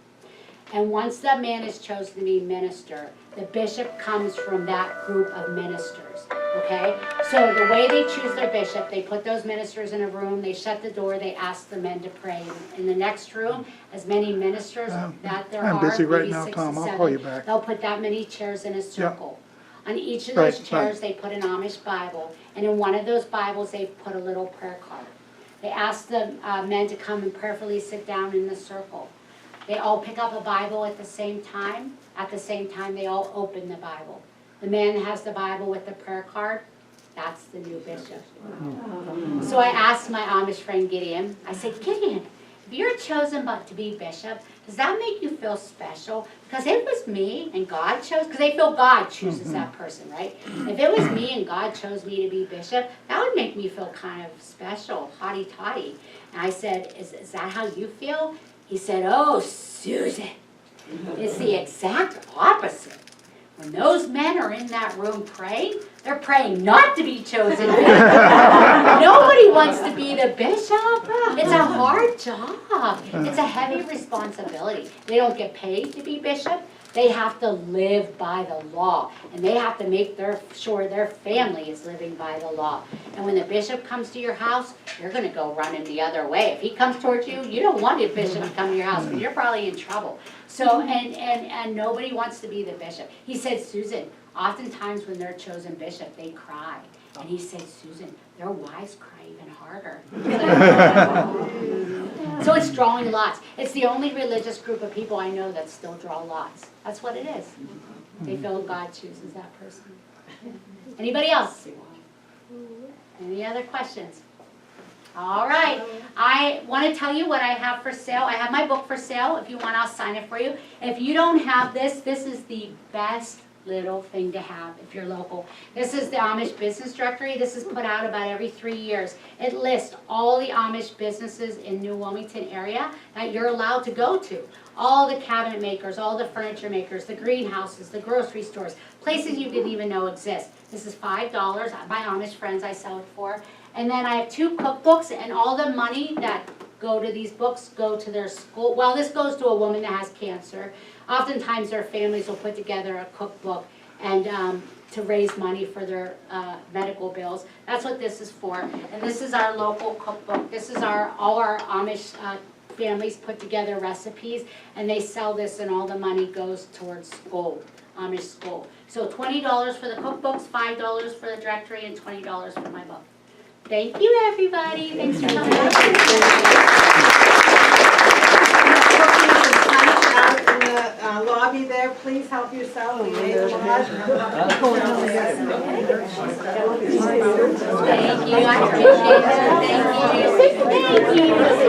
And once that man is chosen to be minister, the bishop comes from that group of ministers, okay? So the way they choose their bishop, they put those ministers in a room, they shut the door, they ask the men to pray. In the next room, as many ministers that there I'm are, busy right maybe now, 6 Tom. or I'll 7, call you back. they'll put that many chairs in a circle. On each of those Right, chairs, they put an Amish Bible, and in one of those Bibles, they put a little prayer card. They asked the men to come and prayerfully sit down in the circle. They all pick up a Bible at the same time. At the same time, they all open the Bible. The man has the Bible with the prayer card. That's the new bishop. So I asked my Amish friend Gideon, I said, Gideon, if you're chosen but to be bishop, does that make you feel special? Because if it was me and God chose, because they feel God chooses that person, right? If it was me and God chose me to be bishop, that would make me feel kind of special, hotty-toddy. And I said, is that how you feel? He said, oh, Susan, it's the exact opposite. When those men are in that room praying, they're praying not to be chosen bishop. Nobody wants to be the bishop. It's a hard job. It's a heavy responsibility. They don't get paid to be bishop. They have to live by the law, and they have to make sure their family is living by the law. And when the bishop comes to your house, you're going to go running the other way. If he comes towards you, you don't want a bishop to come to your house, because you're probably in trouble. So, and nobody wants to be the bishop. He said, Susan, oftentimes when they're chosen bishop, they cry. And he said, Susan, their wives cry even harder. So it's drawing lots. It's the only religious group of people I know that still draw lots. That's what it is. They feel God chooses that person. Anybody else? Any other questions? All right. I want to tell you what I have for sale. I have my book for sale. If you want, I'll sign it for you. If you don't have this, this is the best little thing to have if you're local. This is the Amish Business Directory. This is put out about every 3 years. It lists all the Amish businesses in New Wilmington area that you're allowed to go to. All the cabinet makers, all the furniture makers, the greenhouses, the grocery stores, places you didn't even know exist. This is $5. My Amish friends I sell it for. And then I have 2 cookbooks, and all the money that go to these books go to their school. Well, this goes to a woman that has cancer. Oftentimes their families will put together a cookbook and to raise money for their medical bills. That's what this is for. And this is our local cookbook. This is all our Amish families put together recipes, and they sell this, and all the money goes towards school, Amish school. So $20 for the cookbooks, $5 for the directory, and $20 for my book. Thank you, everybody. Thanks for coming. Out in the lobby there, please help yourself. We made a lot. Thank you. I appreciate that. Thank you. Thank you.